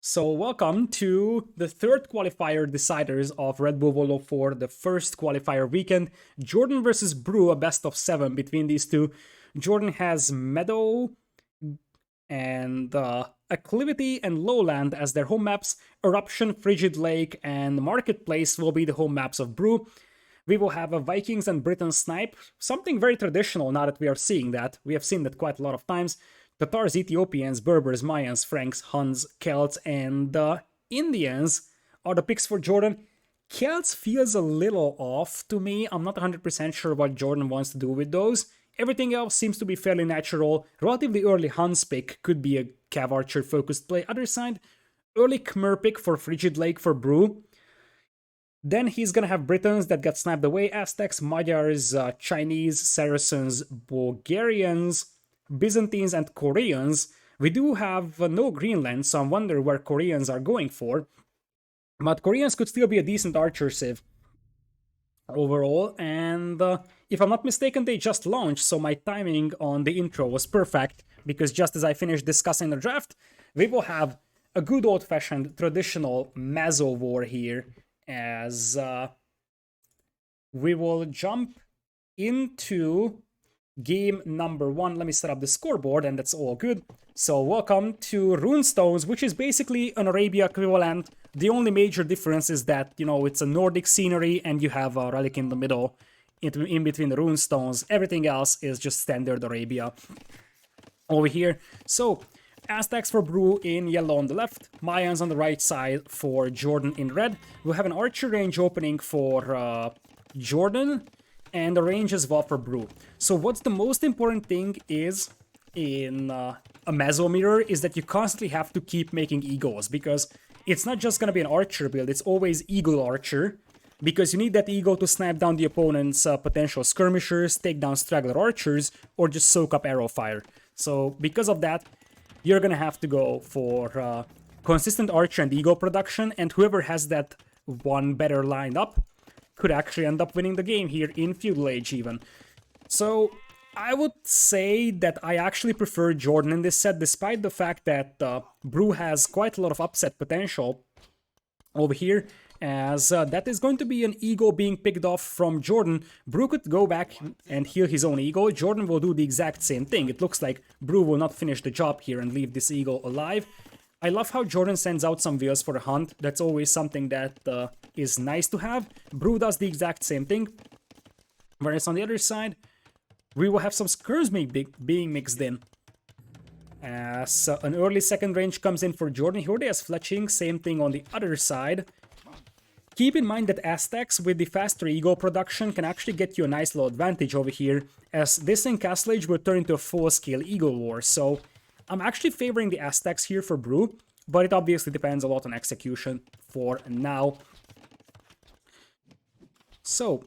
So welcome to the third qualifier deciders of Redbull Wololo for the first qualifier weekend. Jordan versus Brew, a best of 7 between these two. Jordan has Meadow and Acclivity and Lowland as their home maps. Eruption, Frigid Lake, and Marketplace will be the home maps of Brew. We will have a Vikings and Britain snipe, something very traditional now that we are seeing that. We have seen that quite a lot of times. Tatars, Ethiopians, Berbers, Mayans, Franks, Huns, Celts, and Indians are the picks for Jordan. Celts feels a little off to me. I'm not 100% sure what Jordan wants to do with those. Everything else seems to be fairly natural. Relatively early Huns pick could be a Cav Archer focused play. Other side, early Khmer pick for Frigid Lake for Brew. Then he's gonna have Britons that got sniped away, Aztecs, Magyars, Chinese, Saracens, Bulgarians, Byzantines, and Koreans. We do have no Greenland, so I wonder where Koreans are going for. But Koreans could still be a decent archer civ overall, and if I'm not mistaken, they just launched, so my timing on the intro was perfect, because just as I finished discussing the draft, we will have a good old-fashioned traditional Mazo war here, as we will jump into game number 1. Let me set up the scoreboard, and that's all good. So welcome to Runestones, which is basically an Arabia equivalent. The only major difference is that, you know, it's a Nordic scenery and you have a relic in the middle, in between the Runestones. Everything else is just standard Arabia over here. So Aztecs for Brew in yellow on the left, Mayans on the right side for Jordan in red. We'll have an archer range opening for Jordan, and a range as well for Brew. So what's the most important thing is in a Meso mirror is that you constantly have to keep making eagles, because it's not just going to be an archer build, it's always eagle archer, because you need that eagle to snipe down the opponent's potential skirmishers, take down straggler archers, or just soak up arrow fire. So because of that, you're going to have to go for consistent archer and eagle production, and whoever has that one better lined up could actually end up winning the game here in Feudal Age even. So I would say that I actually prefer Jordan in this set, despite the fact that Brew has quite a lot of upset potential over here, as that is going to be an ego being picked off from Jordan. Brew could go back and heal his own ego. Jordan will do the exact same thing. It looks like Brew will not finish the job here and leave this ego alive. I love how Jordan sends out some wheels for the hunt. That's always something that is nice to have. Brew does the exact same thing. Whereas on the other side, we will have some skirms being mixed in. As an early second range comes in for Jordan. Here he has fletching, same thing on the other side. Keep in mind that Aztecs with the faster ego production can actually get you a nice little advantage over here, as this encastlage will turn into a full-scale eagle war. So I'm actually favoring the Aztecs here for Brew, but it obviously depends a lot on execution for now. So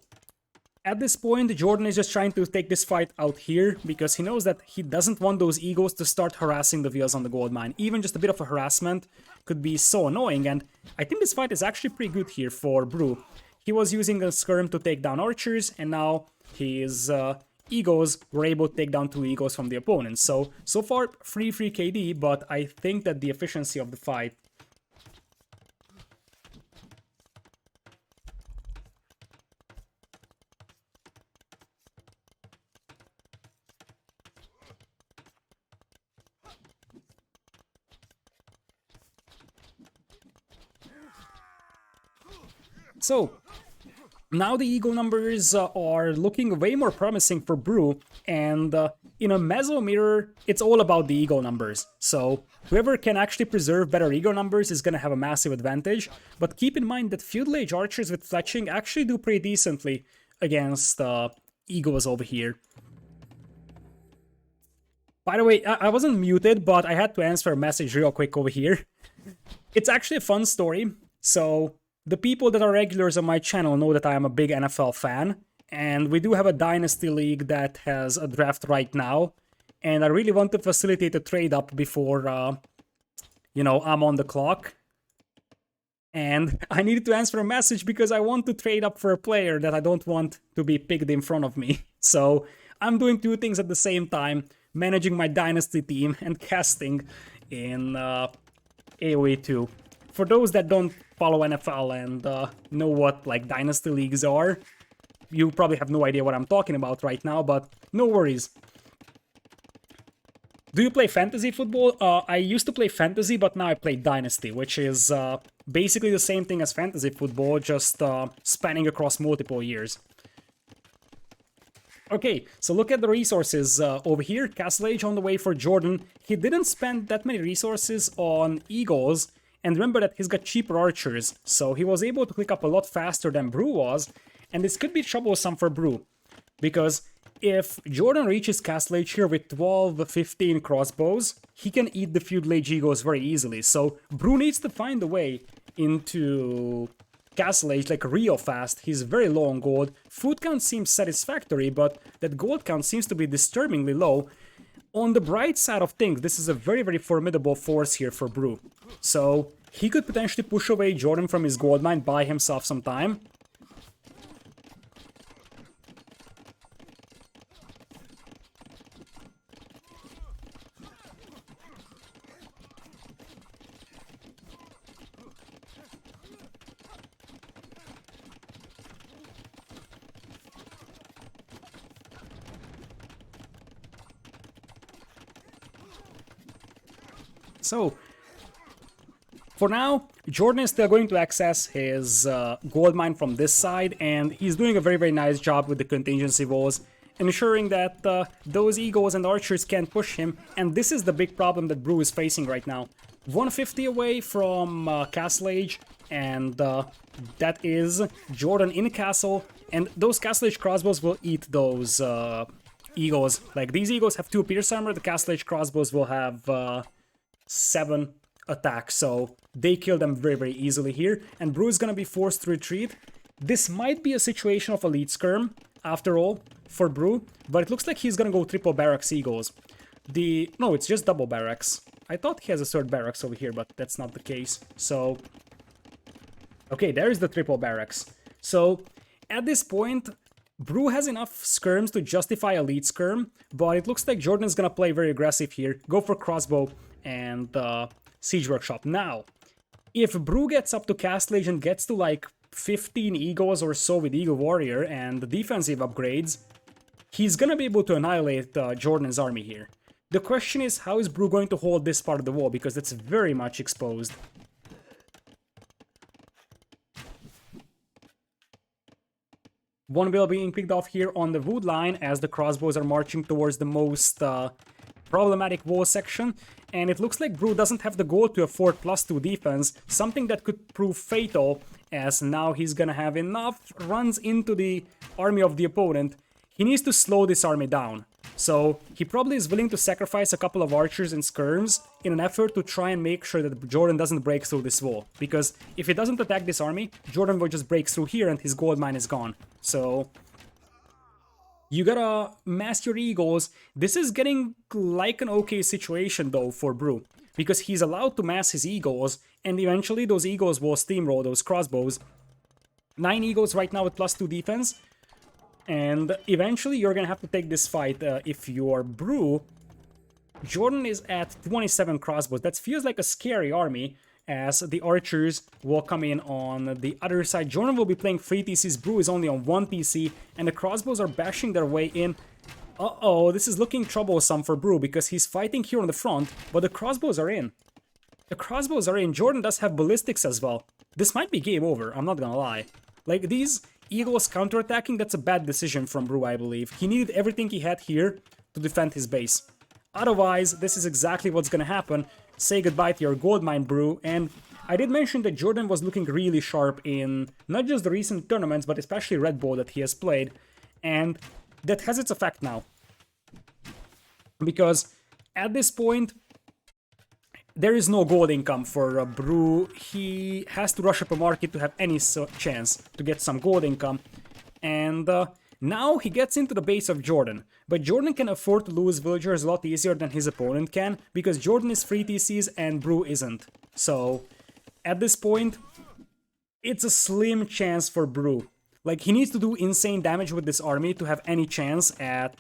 at this point, Jordan is just trying to take this fight out here, because he knows that he doesn't want those egos to start harassing the wheels on the gold mine. Even just a bit of a harassment could be so annoying, and I think this fight is actually pretty good here for Brew. He was using a skirm to take down archers, and now his egos were able to take down 2 egos from the opponent. So far, free KD, but I think that the efficiency of the fight So now the ego numbers are looking way more promising for Brew, and in a Meso mirror, it's all about the ego numbers. So whoever can actually preserve better ego numbers is going to have a massive advantage, but keep in mind that Feudal Age archers with fletching actually do pretty decently against egos over here. By the way, I wasn't muted, but I had to answer a message real quick over here. It's actually a fun story. So the people that are regulars on my channel know that I am a big NFL fan, and we do have a Dynasty League that has a draft right now, and I really want to facilitate a trade-up before, you know, I'm on the clock. And I needed to answer a message because I want to trade up for a player that I don't want to be picked in front of me. So I'm doing 2 things at the same time, managing my Dynasty team and casting in AoE 2. For those that don't follow NFL and know what like dynasty leagues are, you probably have no idea what I'm talking about right now, but no worries. Do you play fantasy football? I used to play fantasy, but now I play dynasty, which is basically the same thing as fantasy football, just spanning across multiple years. Okay, so look at the resources over here. Castle Age on the way for Jordan. He didn't spend that many resources on Eagles, and remember that he's got cheaper archers, so he was able to click up a lot faster than Brew was, and this could be troublesome for Brew, because if Jordan reaches Castle Age here with 12-15 crossbows, he can eat the Feudal Age Eagles very easily, so Brew needs to find a way into Castle Age like real fast. He's very low on gold. Food count seems satisfactory, but that gold count seems to be disturbingly low. On the bright side of things, this is a very, very formidable force here for Brew. So he could potentially push away Jordan from his gold mine, buy himself some time. So, for now, Jordan is still going to access his gold mine from this side, and he's doing a very, very nice job with the contingency walls, ensuring that those eagles and archers can't push him, and this is the big problem that Brew is facing right now. 150 away from Castle Age, and that is Jordan in castle, and those Castle Age crossbows will eat those eagles. Like, these eagles have 2 pierce armor, the Castle Age crossbows will have 7 attack, so they kill them very, very easily here, and Brew is gonna be forced to retreat. This might be a situation of a lead skirm, after all, for Brew, but it looks like he's gonna go triple barracks eagles. No, it's just double barracks. I thought he has a third barracks over here, but that's not the case, so... Okay, there's the triple barracks. So, at this point, Brew has enough skirms to justify a lead skirm, but it looks like Jordan is gonna play very aggressive here, go for crossbow, and Siege Workshop. Now, if Brew gets up to Castle Age and gets to like 15 eagles or so with Eagle Warrior and the defensive upgrades, he's gonna be able to annihilate Jordan's army here. The question is, how is Brew going to hold this part of the wall, because it's very much exposed. One will being picked off here on the wood line as the crossbows are marching towards the most problematic wall section, and it looks like Brew doesn't have the goal to afford +2 defense, something that could prove fatal, as now he's gonna have enough runs into the army of the opponent. He needs to slow this army down, so he probably is willing to sacrifice a couple of archers and skirms in an effort to try and make sure that Jordan doesn't break through this wall, because if he doesn't attack this army, Jordan will just break through here and his gold mine is gone. So you gotta mass your eagles. This is getting like an okay situation though for Brew, because he's allowed to mass his eagles, and eventually those eagles will steamroll those crossbows. 9 eagles right now with +2 defense, and eventually you're gonna have to take this fight if you're Brew. Jordan is at 27 crossbows. That feels like a scary army, as the archers will come in on the other side. Jordan will be playing 3 TCs, Brew is only on 1 TC, and the crossbows are bashing their way in. Uh-oh, this is looking troublesome for Brew, because he's fighting here on the front, but the crossbows are in. The crossbows are in. Jordan does have ballistics as well. This might be game over, I'm not gonna lie. Like, these eagles counterattacking, that's a bad decision from Brew, I believe. He needed everything he had here to defend his base. Otherwise, this is exactly what's gonna happen. Say goodbye to your gold mine, Brew. And I did mention that Jordan was looking really sharp in not just the recent tournaments, but especially Redbull that he has played. And that has its effect now. Because at this point, there is no gold income for Brew. He has to rush up a market to have any chance to get some gold income. And now he gets into the base of Jordan. But Jordan can afford to lose villagers a lot easier than his opponent can, because Jordan is 3 TCs and Brew isn't. So, at this point, it's a slim chance for Brew. Like, he needs to do insane damage with this army to have any chance at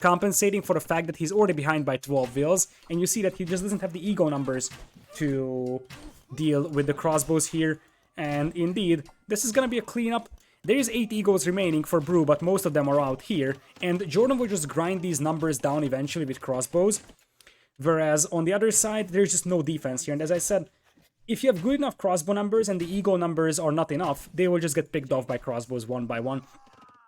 compensating for the fact that he's already behind by 12 wheels, and you see that he just doesn't have the ego numbers to deal with the crossbows here, and indeed, this is gonna be a cleanup. There is 8 egos remaining for Brew, but most of them are out here, and Jordan will just grind these numbers down eventually with crossbows, whereas on the other side, there's just no defense here, and as I said, if you have good enough crossbow numbers and the ego numbers are not enough, they will just get picked off by crossbows one by one.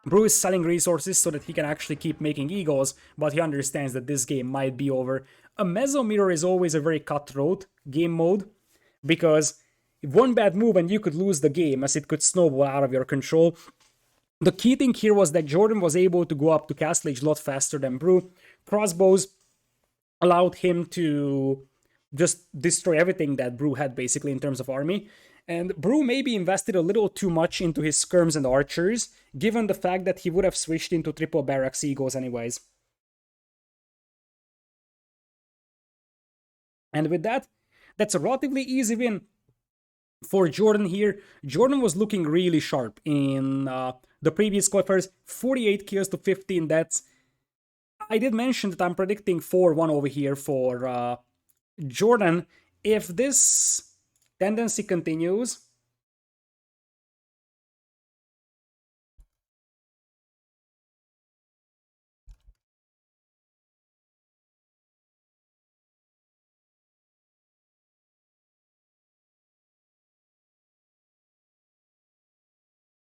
Brew is selling resources so that he can actually keep making egos, but he understands that this game might be over. A Meso Mirror is always a very cutthroat game mode, because one bad move and you could lose the game, as it could snowball out of your control. The key thing here was that Jordan was able to go up to Castle Age a lot faster than Brew. Crossbows allowed him to just destroy everything that Brew had, basically, in terms of army. And Brew maybe invested a little too much into his skirms and archers, given the fact that he would have switched into triple barracks egos anyways. And with that, that's a relatively easy win for Jordan here. Jordan was looking really sharp in the previous qualifiers, 48 kills to 15 deaths. I did mention that I'm predicting 4-1 over here for Jordan. If this tendency continues,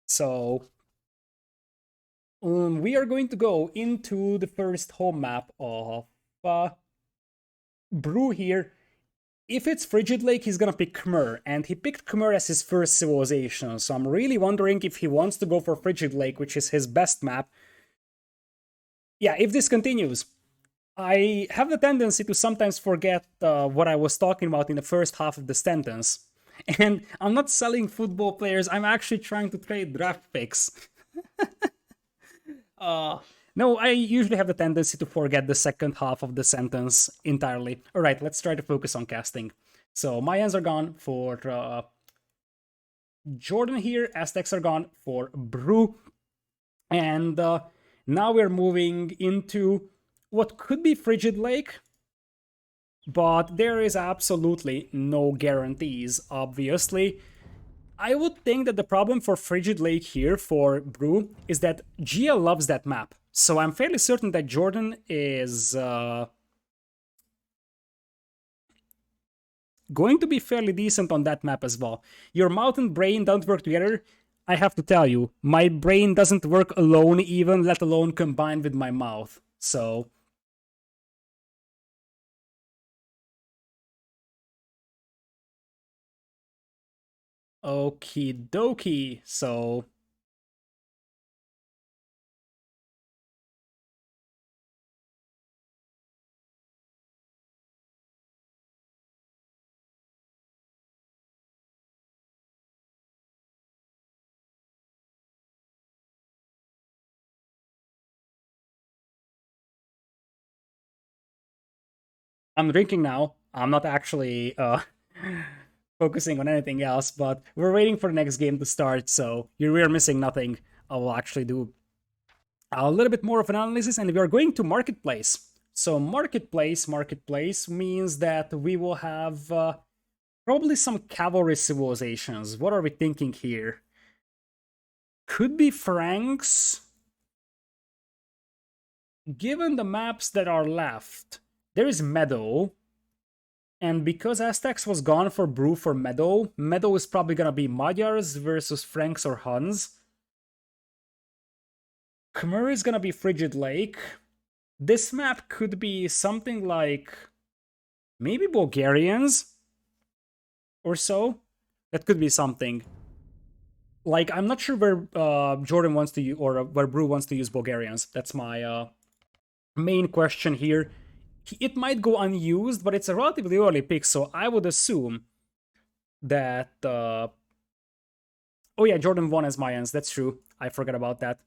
so we are going to go into the first home map of Brew here. If it's Frigid Lake, he's gonna pick Khmer, and he picked Khmer as his first civilization, so I'm really wondering if he wants to go for Frigid Lake, which is his best map. Yeah, if this continues, I have the tendency to sometimes forget what I was talking about in the first half of the sentence. And I'm not selling football players, I'm actually trying to trade draft picks. No, I usually have the tendency to forget the second half of the sentence entirely. Alright, let's try to focus on casting. So, Mayans are gone for Jordan here, Aztecs are gone for Brew, and now we're moving into what could be Frigid Lake, but there is absolutely no guarantees, obviously. I would think that the problem for Frigid Lake here for Brew is that GL loves that map. So I'm fairly certain that Jordan is going to be fairly decent on that map as well. Your mouth and brain don't work together. I have to tell you, my brain doesn't work alone even, let alone combined with my mouth. So okie dokie. So I'm drinking now. I'm not actually focusing on anything else, but we're waiting for the next game to start, so we're missing nothing. I will actually do a little bit more of an analysis, and we are going to Marketplace. So Marketplace means that we will have probably some cavalry civilizations. What are we thinking here? Could be Franks. Given the maps that are left, there is Meadow. And because Aztecs was gone for Brew for Meadow, Meadow is probably gonna be Magyars versus Franks or Huns. Khmer is gonna be Frigid Lake. This map could be something like maybe Bulgarians or so. That could be something. Like, I'm not sure where Jordan wants to use, or where Brew wants to use Bulgarians. That's my main question here. It might go unused, but it's a relatively early pick, so I would assume that... oh yeah, Jordan won as Mayans, that's true. I forgot about that.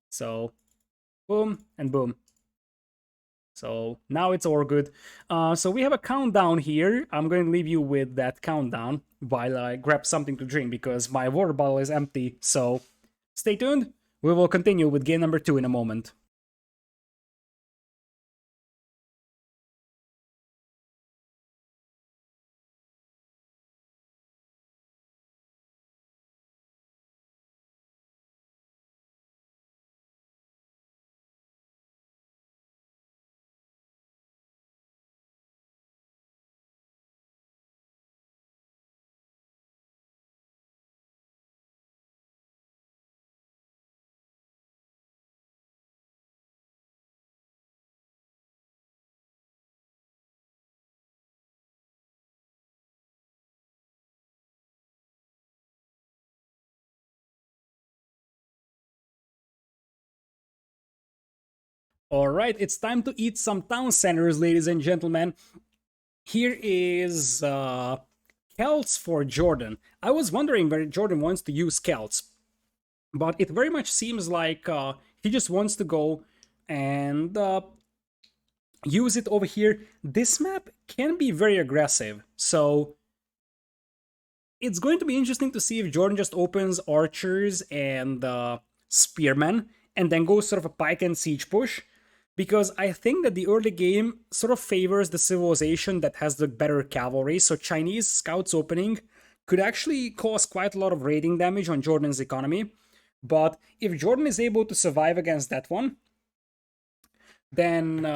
So, boom, and boom. So, now it's all good. So we have a countdown here. I'm going to leave you with that countdown while I grab something to drink, because my water bottle is empty. So, stay tuned. We will continue with game number 2 in a moment. Alright, it's time to eat some town centers, ladies and gentlemen. Here is Celts for Jordan. I was wondering where Jordan wants to use Celts, but it very much seems like he just wants to go and use it over here. This map can be very aggressive, so it's going to be interesting to see if Jordan just opens archers and spearmen and then goes sort of a pike and siege push, because I think that the early game sort of favors the civilization that has the better cavalry, so Chinese scouts opening could actually cause quite a lot of raiding damage on Jordan's economy. But if Jordan is able to survive against that one, then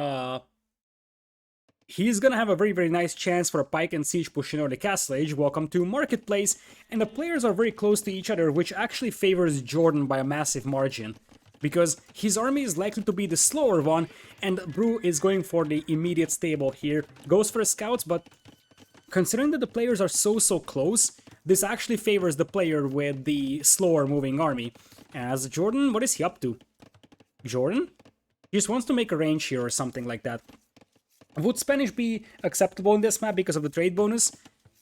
he's gonna have a very, very nice chance for a pike and siege push in early Castle Age. Welcome to Marketplace, and the players are very close to each other, which actually favors Jordan by a massive margin, because his army is likely to be the slower one, and Brew is going for the immediate stable here. Goes for the scouts, but considering that the players are so close, this actually favors the player with the slower moving army. As Jordan, what is he up to? Jordan? He just wants to make a range here or something like that. Would Spanish be acceptable in this map because of the trade bonus?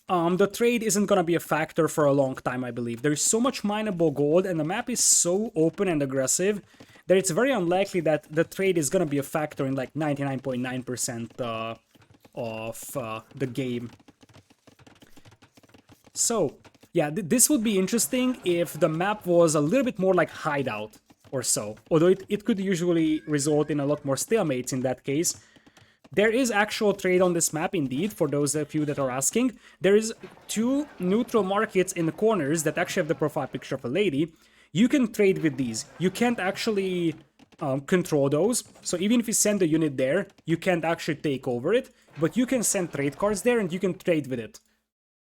The trade isn't gonna be a factor for a long time, I believe. There's so much mineable gold and the map is so open and aggressive that it's very unlikely that the trade is gonna be a factor in like 99.9% of the game. So, yeah, this would be interesting if the map was a little bit more like Hideout or so. Although it could usually result in a lot more stalemates in that case. There is actual trade on this map, indeed, for those of you that are asking. There is 2 neutral markets in the corners that actually have the profile picture of a lady. You can trade with these. You can't actually control those. So even if you send a unit there, you can't actually take over it. But you can send trade cards there and you can trade with it.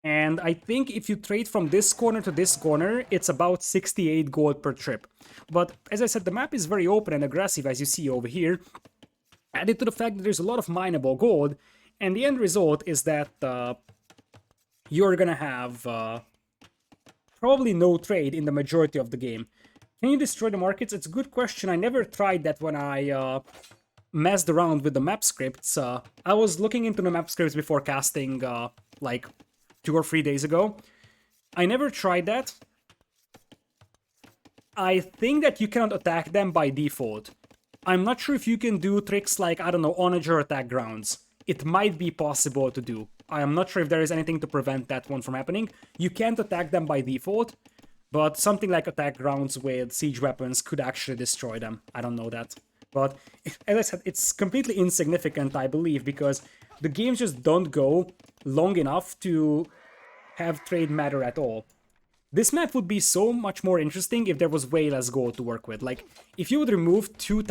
And I think if you trade from this corner to this corner, it's about 68 gold per trip. But as I said, the map is very open and aggressive, as you see over here. Added to the fact that there's a lot of mineable gold, and the end result is that you're gonna have probably no trade in the majority of the game. Can you destroy the markets? It's a good question. I never tried that when I messed around with the map scripts. I was looking into the map scripts before casting like 2 or 3 days ago. I never tried that. I think that you cannot attack them by default. I'm not sure if you can do tricks like, I don't know, onager attack grounds. It might be possible to do. I am not sure if there is anything to prevent that one from happening. You can't attack them by default, but something like attack grounds with siege weapons could actually destroy them. I don't know that. But as I said, it's completely insignificant, I believe, because the games just don't go long enough to have trade matter at all. This map would be so much more interesting if there was way less gold to work with. Like, if you would remove two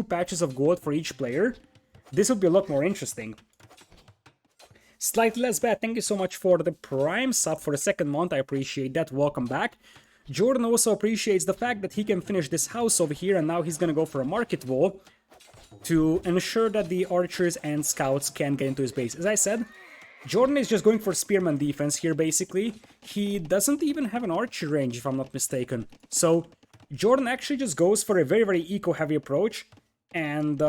patches of gold for each player, this would be a lot more interesting. Slightly less bad, thank you so much for the Prime sub for the 2nd month, I appreciate that, welcome back. Jordan also appreciates the fact that he can finish this house over here, and now he's gonna go for a market wall to ensure that the archers and scouts can get into his base. As I said, Jordan is just going for spearman defense here, basically. He doesn't even have an archer range, if I'm not mistaken. So, Jordan actually just goes for a very, very eco-heavy approach, and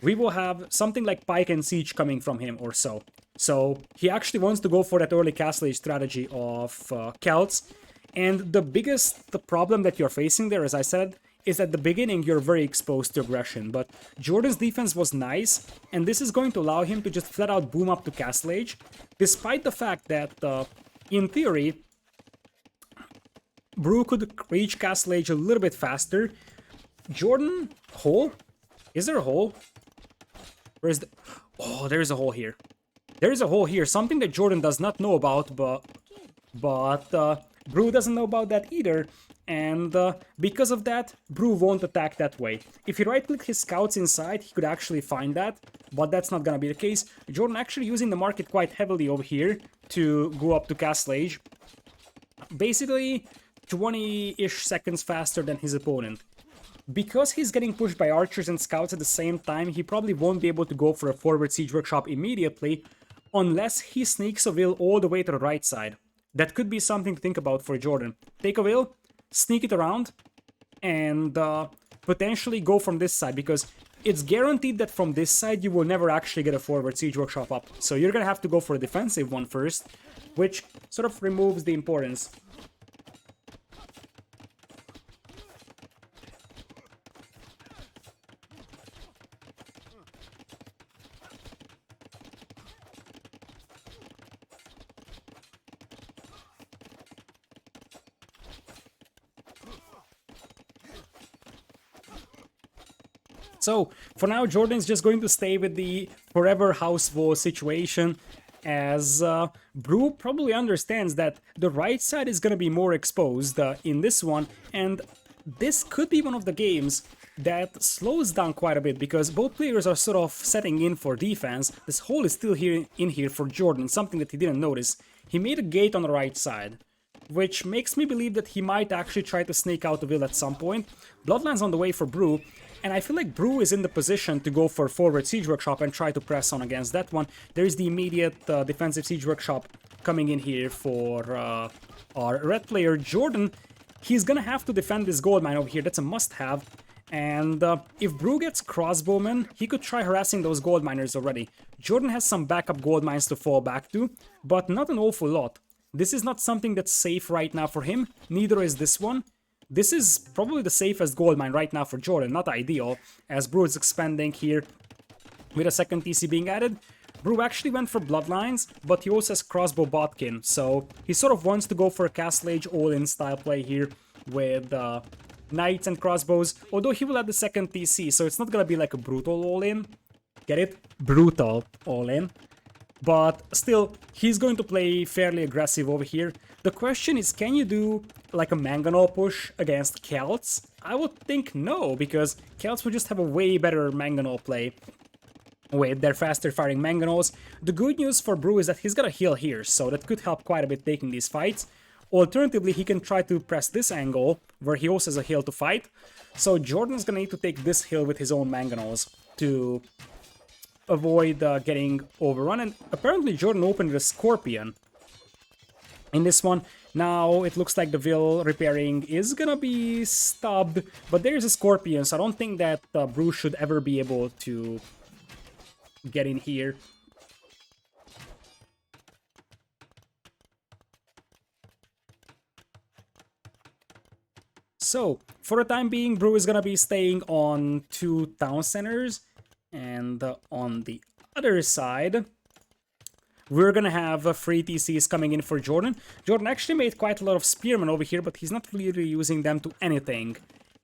we will have something like pike and siege coming from him or so. So, he actually wants to go for that early castle age strategy of Celts, and the problem that you're facing there, as I said, is at the beginning you're very exposed to aggression, but Jordan's defense was nice, and this is going to allow him to just flat out boom up to Castle Age, despite the fact that, in theory, Brew could reach Castle Age a little bit faster. Jordan, hole? Is there a hole? Where is the... Oh, there's a hole here. There's a hole here, something that Jordan does not know about, but Brew doesn't know about that either. And because of that, Brew won't attack that way. If he right-click his scouts inside, he could actually find that, but that's not gonna be the case. Jordan actually using the market quite heavily over here to go up to Castle Age. Basically, 20-ish seconds faster than his opponent. Because he's getting pushed by archers and scouts at the same time, he probably won't be able to go for a forward siege workshop immediately, unless he sneaks a will all the way to the right side. That could be something to think about for Jordan. Take a will, sneak it around, and potentially go from this side, because it's guaranteed that from this side you will never actually get a forward siege workshop up. So you're gonna have to go for a defensive one first, which sort of removes the importance. So, for now, Jordan's just going to stay with the forever house wall situation, as Brew probably understands that the right side is going to be more exposed in this one, and this could be one of the games that slows down quite a bit, because both players are sort of setting in for defense. This hole is still in here for Jordan, something that he didn't notice. He made a gate on the right side, which makes me believe that he might actually try to sneak out the will at some point. Bloodline's on the way for Brew, and I feel like Brew is in the position to go for forward siege workshop and try to press on against that one. There is the immediate defensive siege workshop coming in here for our red player Jordan. He's gonna have to defend this gold mine over here. That's a must-have. And if Brew gets crossbowmen, he could try harassing those gold miners already. Jordan has some backup gold mines to fall back to, but not an awful lot. This is not something that's safe right now for him. Neither is this one. This is probably the safest gold mine right now for Jordan, not ideal, as Brew is expanding here with a second TC being added. Brew actually went for Bloodlines, but he also has Crossbow Botkin, so he sort of wants to go for a Castle Age all-in style play here with Knights and Crossbows, although he will add the second TC, so it's not gonna be like a brutal all-in. Get it? Brutal all-in. But still, he's going to play fairly aggressive over here. The question is, can you do like a Mangonel push against Celts? I would think no, because Celts would just have a way better Mangonel play with their faster firing Mangonels. The good news for Brew is that he's got a heal here, so that could help quite a bit taking these fights. Alternatively, he can try to press this angle, where he also has a heal to fight. So Jordan's gonna need to take this hill with his own Mangonels to avoid getting overrun, and apparently Jordan opened a Scorpion in this one. Now it looks like the Vil repairing is gonna be stubbed, but there's a Scorpion, so I don't think that Brew should ever be able to get in here. So, for the time being, Brew is gonna be staying on 2 town centers. And on the other side, we're gonna have free TCs coming in for Jordan. Jordan actually made quite a lot of spearmen over here, but he's not really using them to anything.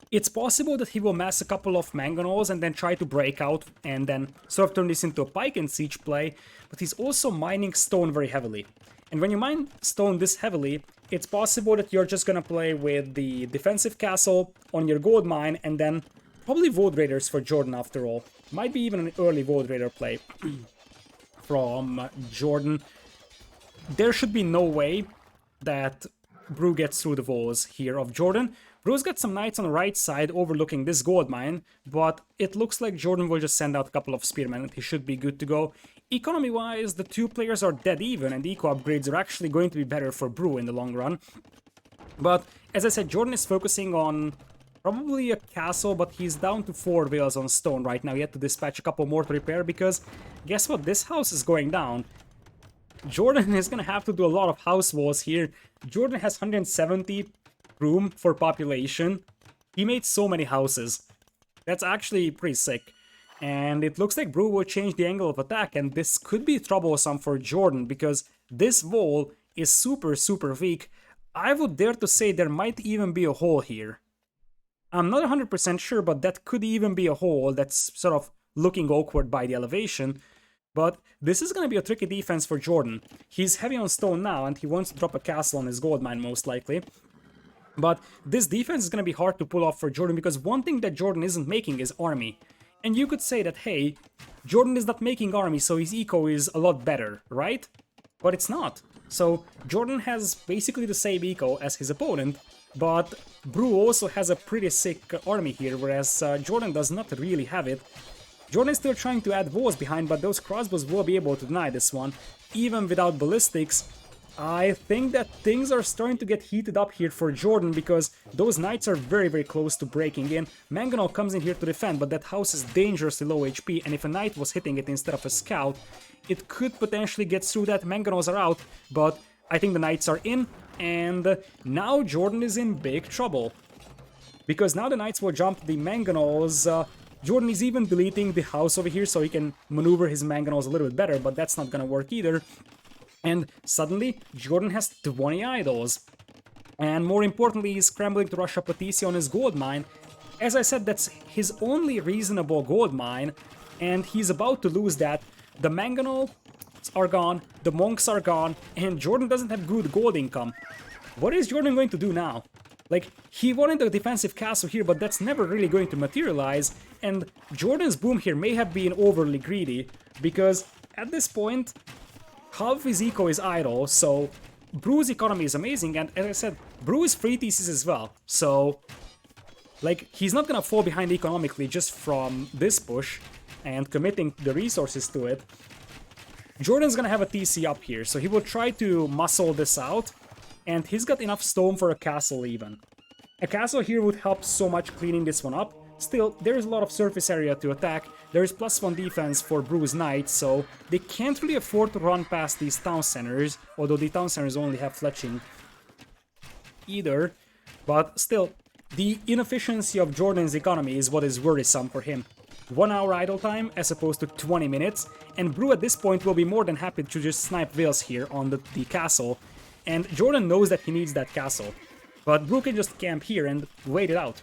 It's possible that he will mass a couple of Mangonels and then try to break out and then sort of turn this into a pike and siege play, but he's also mining stone very heavily. And when you mine stone this heavily, it's possible that you're just gonna play with the defensive castle on your gold mine and then probably Void Raiders for Jordan after all. Might be even an early Void Raider play from Jordan. There should be no way that Brew gets through the walls here of Jordan. Brew's got some knights on the right side overlooking this gold mine, but it looks like Jordan will just send out a couple of spearmen and he should be good to go. Economy-wise, the two players are dead even, and eco upgrades are actually going to be better for Brew in the long run. But, as I said, Jordan is focusing on probably a castle, but he's down to 4 wheels on stone right now. He had to dispatch a couple more to repair, because guess what? This house is going down. Jordan is gonna have to do a lot of house walls here. Jordan has 170 room for population. He made so many houses. That's actually pretty sick. And it looks like Brew will change the angle of attack, and this could be troublesome for Jordan, because this wall is super, super weak. I would dare to say there might even be a hole here. I'm not 100% sure, but that could even be a hole that's sort of looking awkward by the elevation. But this is going to be a tricky defense for Jordan. He's heavy on stone now, and he wants to drop a castle on his gold mine, most likely. But this defense is going to be hard to pull off for Jordan, because one thing that Jordan isn't making is army. And you could say that, hey, Jordan is not making army, so his eco is a lot better, right? But it's not. So Jordan has basically the same eco as his opponent, but Brew also has a pretty sick army here, whereas Jordan does not really have it. Jordan is still trying to add walls behind, but those crossbows will be able to deny this one. Even without ballistics, I think that things are starting to get heated up here for Jordan because those knights are very, very close to breaking in. Mangonel comes in here to defend, but that house is dangerously low HP, and if a knight was hitting it instead of a scout, it could potentially get through that. Mangonels are out, but I think the knights are in, and now Jordan is in big trouble. Because now the knights will jump the Mangonels. Jordan is even deleting the house over here so he can maneuver his Mangonels a little bit better, but that's not gonna work either. And suddenly, Jordan has 20 idols. And more importantly, he's scrambling to rush up a TC on his gold mine. As I said, that's his only reasonable gold mine, and he's about to lose that. The Mangonels are gone, the monks are gone, and Jordan doesn't have good gold income. What is Jordan going to do now? Like, he wanted a defensive castle here, but that's never really going to materialize, and Jordan's boom here may have been overly greedy, because at this point, half his eco is idle, so Brew's economy is amazing, and as I said, Brew is free thesis as well, so like, he's not gonna fall behind economically just from this push and committing the resources to it. Jordan's gonna have a TC up here, so he will try to muscle this out, and he's got enough stone for a castle even. A castle here would help so much cleaning this one up. Still, there is a lot of surface area to attack, there is +1 defense for Brew's Knights, so they can't really afford to run past these town centers, although the town centers only have fletching either. But still, the inefficiency of Jordan's economy is what is worrisome for him. 1 hour idle time as opposed to 20 minutes, and Brew at this point will be more than happy to just snipe Vales here on the castle, and Jordan knows that he needs that castle. But Brew can just camp here and wait it out.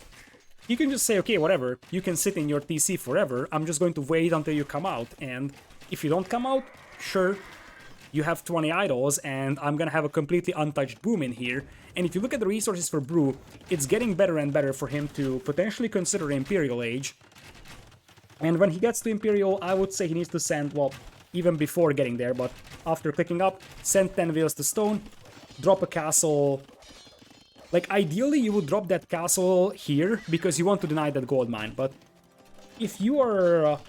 He can just say, okay, whatever, you can sit in your TC forever, I'm just going to wait until you come out, and if you don't come out, sure, you have 20 idols, and I'm gonna have a completely untouched boom in here. And if you look at the resources for Brew, it's getting better and better for him to potentially consider Imperial Age. And when he gets to Imperial, I would say he needs to send, well, even before getting there, but after clicking up, send 10 Vales to stone, drop a castle. Like, ideally, you would drop that castle here, because you want to deny that gold mine, but if you are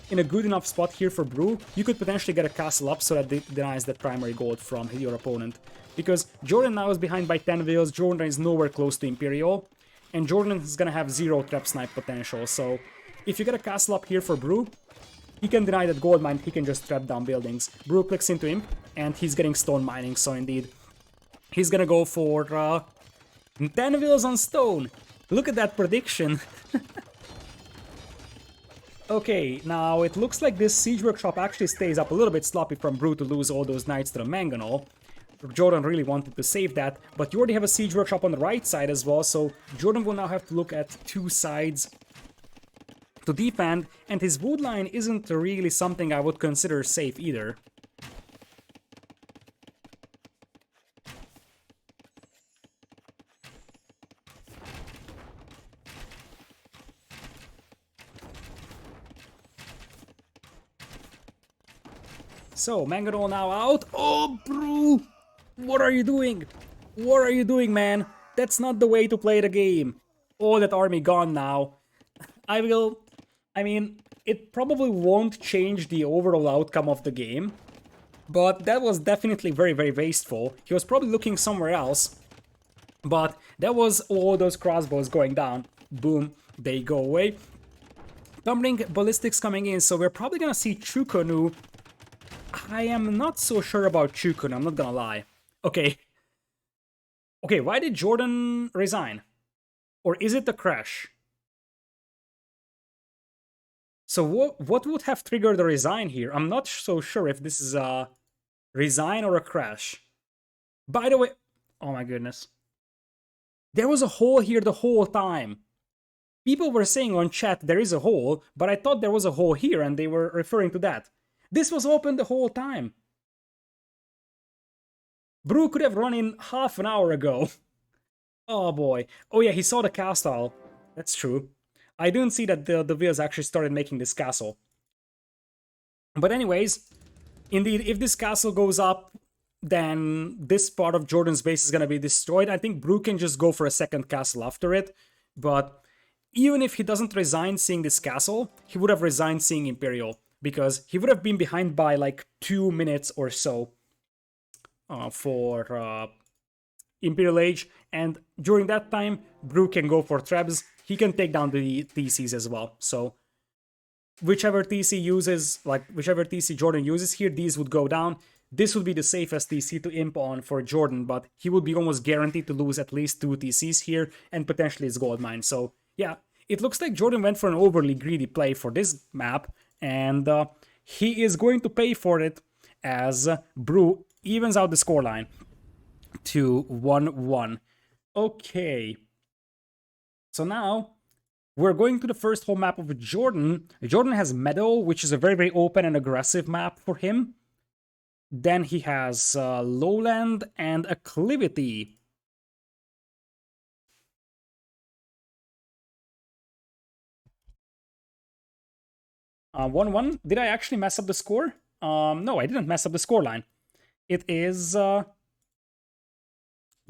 in a good enough spot here for Brew, you could potentially get a castle up so that it denies that primary gold from your opponent. Because Jordan now is behind by 10 Vales, Jordan is nowhere close to Imperial, and Jordan is gonna have 0 trap snipe potential, so if you get a castle up here for Brew, he can deny that gold mine, he can just trap down buildings. Brew clicks into Imp, and he's getting stone mining, so indeed, he's gonna go for 10 Vales on stone. Look at that prediction. Okay, now it looks like this siege workshop actually stays up a little bit sloppy from Brew to lose all those knights to the Mangonel. Jordan really wanted to save that, but you already have a siege workshop on the right side as well, so Jordan will now have to look at 2 sides to defend, and his wood line isn't really something I would consider safe either. So, Mangonel now out. Oh, Brew! What are you doing? What are you doing, man? That's not the way to play the game. All that army gone now. I mean, it probably won't change the overall outcome of the game, but that was definitely very, very wasteful. He was probably looking somewhere else, but that was all those crossbows going down. Boom, they go away. Tumbling ballistics coming in, so we're probably gonna see Chukonu. I am not so sure about Chukonu, I'm not gonna lie. Okay. Okay, why did Jordan resign? Or is it the crash? So what would have triggered the resign here? I'm not so sure if this is a resign or a crash. By the way, oh my goodness. There was a hole here the whole time. People were saying on chat there is a hole, but I thought there was a hole here and they were referring to that. This was open the whole time. Brew could have run in half an hour ago. Oh boy. Oh yeah, he saw the castle. That's true. I didn't see that the Vales actually started making this castle. But anyways, indeed, if this castle goes up, then this part of Jordan's base is gonna be destroyed. I think Brew can just go for a second castle after it. But even if he doesn't resign seeing this castle, he would have resigned seeing Imperial, because he would have been behind by like 2 minutes or so for Imperial Age, and during that time, Brew can go for Trebs. He can take down the TCs as well. So whichever TC uses, like whichever TC Jordan uses here, these would go down. This would be the safest TC to imp on for Jordan, but he would be almost guaranteed to lose at least 2 TCs here, and potentially his gold mine. So yeah, it looks like Jordan went for an overly greedy play for this map, and he is going to pay for it as Brew evens out the scoreline to 1-1. Okay. So now we're going to the first home map of Jordan. Jordan has Meadow, which is a very, very open and aggressive map for him. Then he has Lowland and Acclivity. 1-1. Did I actually mess up the score? No, I didn't mess up the scoreline. It is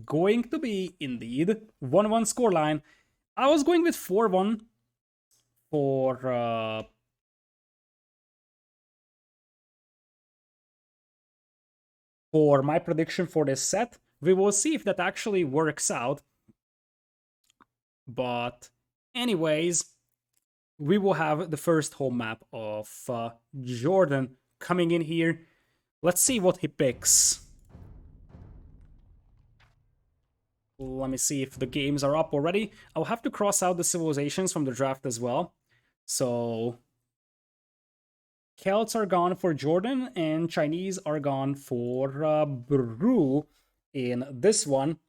going to be, indeed, 1-1 scoreline. I was going with 4-1 for my prediction for this set. We will see if that actually works out. But anyways, we will have the first home map of Jordan coming in here. Let's see what he picks. Let me see if the games are up already. I'll have to cross out the civilizations from the draft as well. So Celts are gone for Jordan, and Chinese are gone for Brew in this one.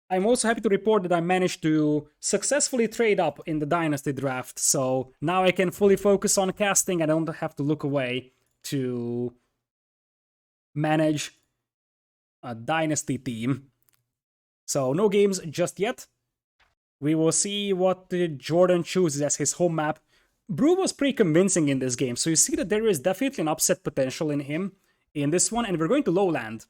I'm also happy to report that I managed to successfully trade up in the Dynasty draft, so now I can fully focus on casting. I don't have to look away to manage a Dynasty team. So no games just yet. We will see what Jordan chooses as his home map. Brew was pretty convincing in this game, so you see that there is definitely an upset potential in him in this one, and we're going to Lowland.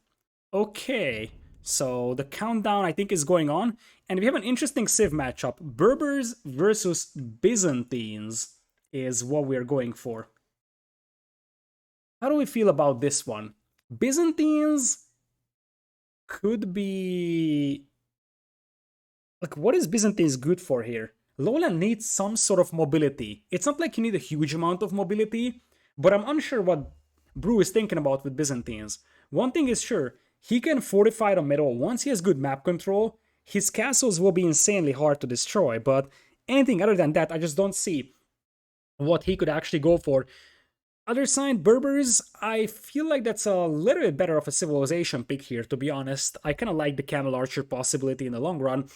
Okay, so the countdown I think is going on, and we have an interesting Civ matchup. Berbers versus Byzantines is what we're going for. How do we feel about this one? Byzantines could be... Like, what is Byzantines good for here? Lowland needs some sort of mobility. It's not like you need a huge amount of mobility, but I'm unsure what Brew is thinking about with Byzantines. One thing is sure, he can fortify the middle. Once he has good map control, his castles will be insanely hard to destroy, but anything other than that, I just don't see what he could actually go for. Other side, Berbers, I feel like that's a little bit better of a civilization pick here, to be honest. I kind of like the Camel Archer possibility in the long run.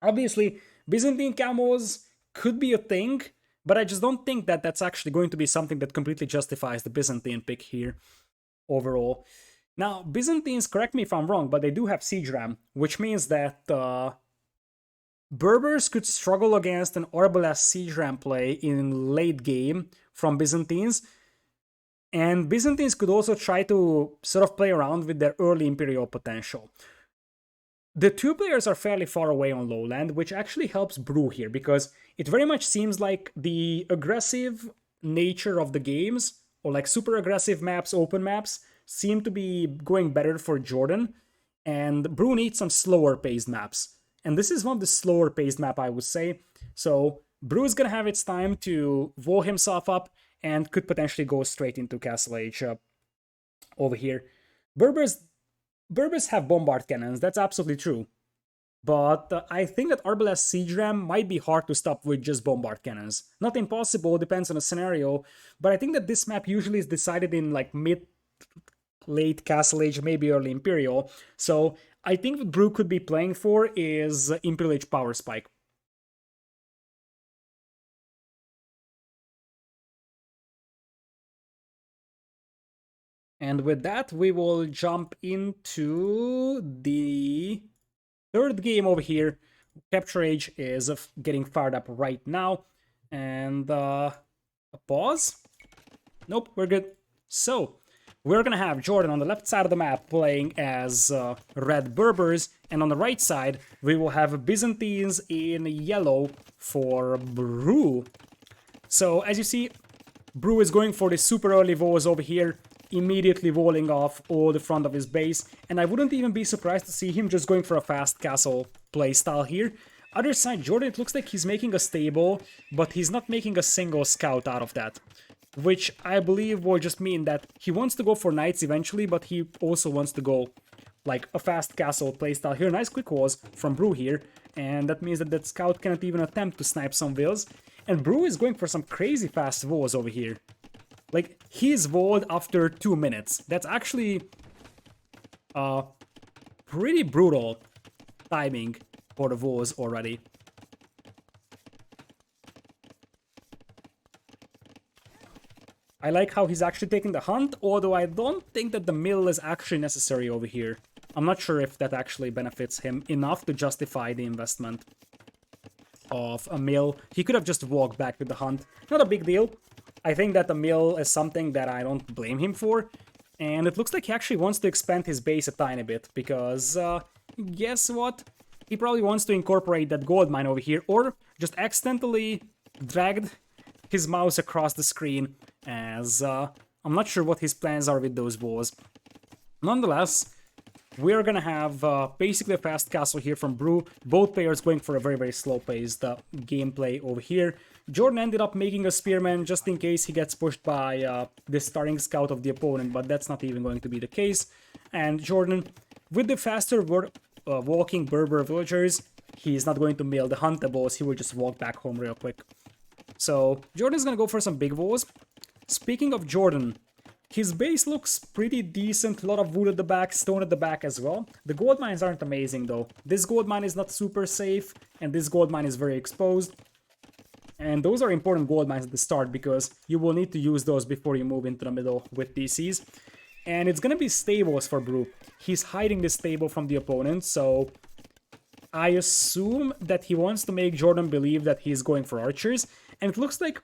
Obviously, Byzantine camels could be a thing, but I just don't think that that's actually going to be something that completely justifies the Byzantine pick here overall. Now, Byzantines, correct me if I'm wrong, but they do have Siege Ram, which means that Berbers could struggle against an Arbalest Siege Ram play in late game from Byzantines, and Byzantines could also try to sort of play around with their early Imperial potential. The two players are fairly far away on Lowland, which actually helps Brew here, because it very much seems like the aggressive nature of the games, or like super aggressive maps, open maps, seem to be going better for Jordan, and Brew needs some slower paced maps. And this is one of the slower paced map, I would say. So Brew is gonna have its time to wall himself up, and could potentially go straight into Castle Age over here. Berbers have bombard cannons, that's absolutely true. But I think that Arbalest Siege Ram might be hard to stop with just bombard cannons. Not impossible, depends on the scenario, but I think that this map usually is decided in like late Castle Age, maybe early Imperial. So I think what Brew could be playing for is Imperial Age Power Spike. And with that, we will jump into the third game over here. Capture Age is getting fired up right now. And a pause? Nope, we're good. So, we're gonna have Jordan on the left side of the map playing as Red Berbers, and on the right side, we will have Byzantines in yellow for Brew. So, as you see, Brew is going for the super early vows over here. immediately walling off all the front of his base, and I wouldn't even be surprised to see him just going for a fast castle playstyle here. Other side, Jordan, it looks like he's making a stable, but he's not making a single scout out of that, which I believe will just mean that he wants to go for knights eventually, but he also wants to go like a fast castle playstyle here. Nice quick walls from Brew here, and that means that that scout cannot even attempt to snipe some wills. And Brew is going for some crazy fast walls over here. Like, he's walled after 2 minutes. That's actually pretty brutal timing for the walls already. I like how he's actually taking the hunt, although I don't think that the mill is actually necessary over here. I'm not sure if that actually benefits him enough to justify the investment of a mill. He could have just walked back with the hunt. Not a big deal. I think that the mill is something that I don't blame him for. And it looks like he actually wants to expand his base a tiny bit, because guess what? He probably wants to incorporate that gold mine over here, or just accidentally dragged his mouse across the screen, as I'm not sure what his plans are with those walls. Nonetheless, we're gonna have basically a fast castle here from Brew. Both players going for a very, very slow-paced gameplay over here. Jordan ended up making a spearman just in case he gets pushed by the starting scout of the opponent, but that's not even going to be the case. And Jordan, with the faster walking Berber villagers, he's not going to mill the huntables, he will just walk back home real quick. So Jordan's gonna go for some big walls. Speaking of Jordan, his base looks pretty decent, a lot of wood at the back, stone at the back as well. The gold mines aren't amazing though. This gold mine is not super safe, and this gold mine is very exposed. And those are important gold mines at the start, because you will need to use those before you move into the middle with DCs. And it's gonna be stables for Brew. He's hiding this stable from the opponent, so I assume that he wants to make Jordan believe that he's going for archers. And it looks like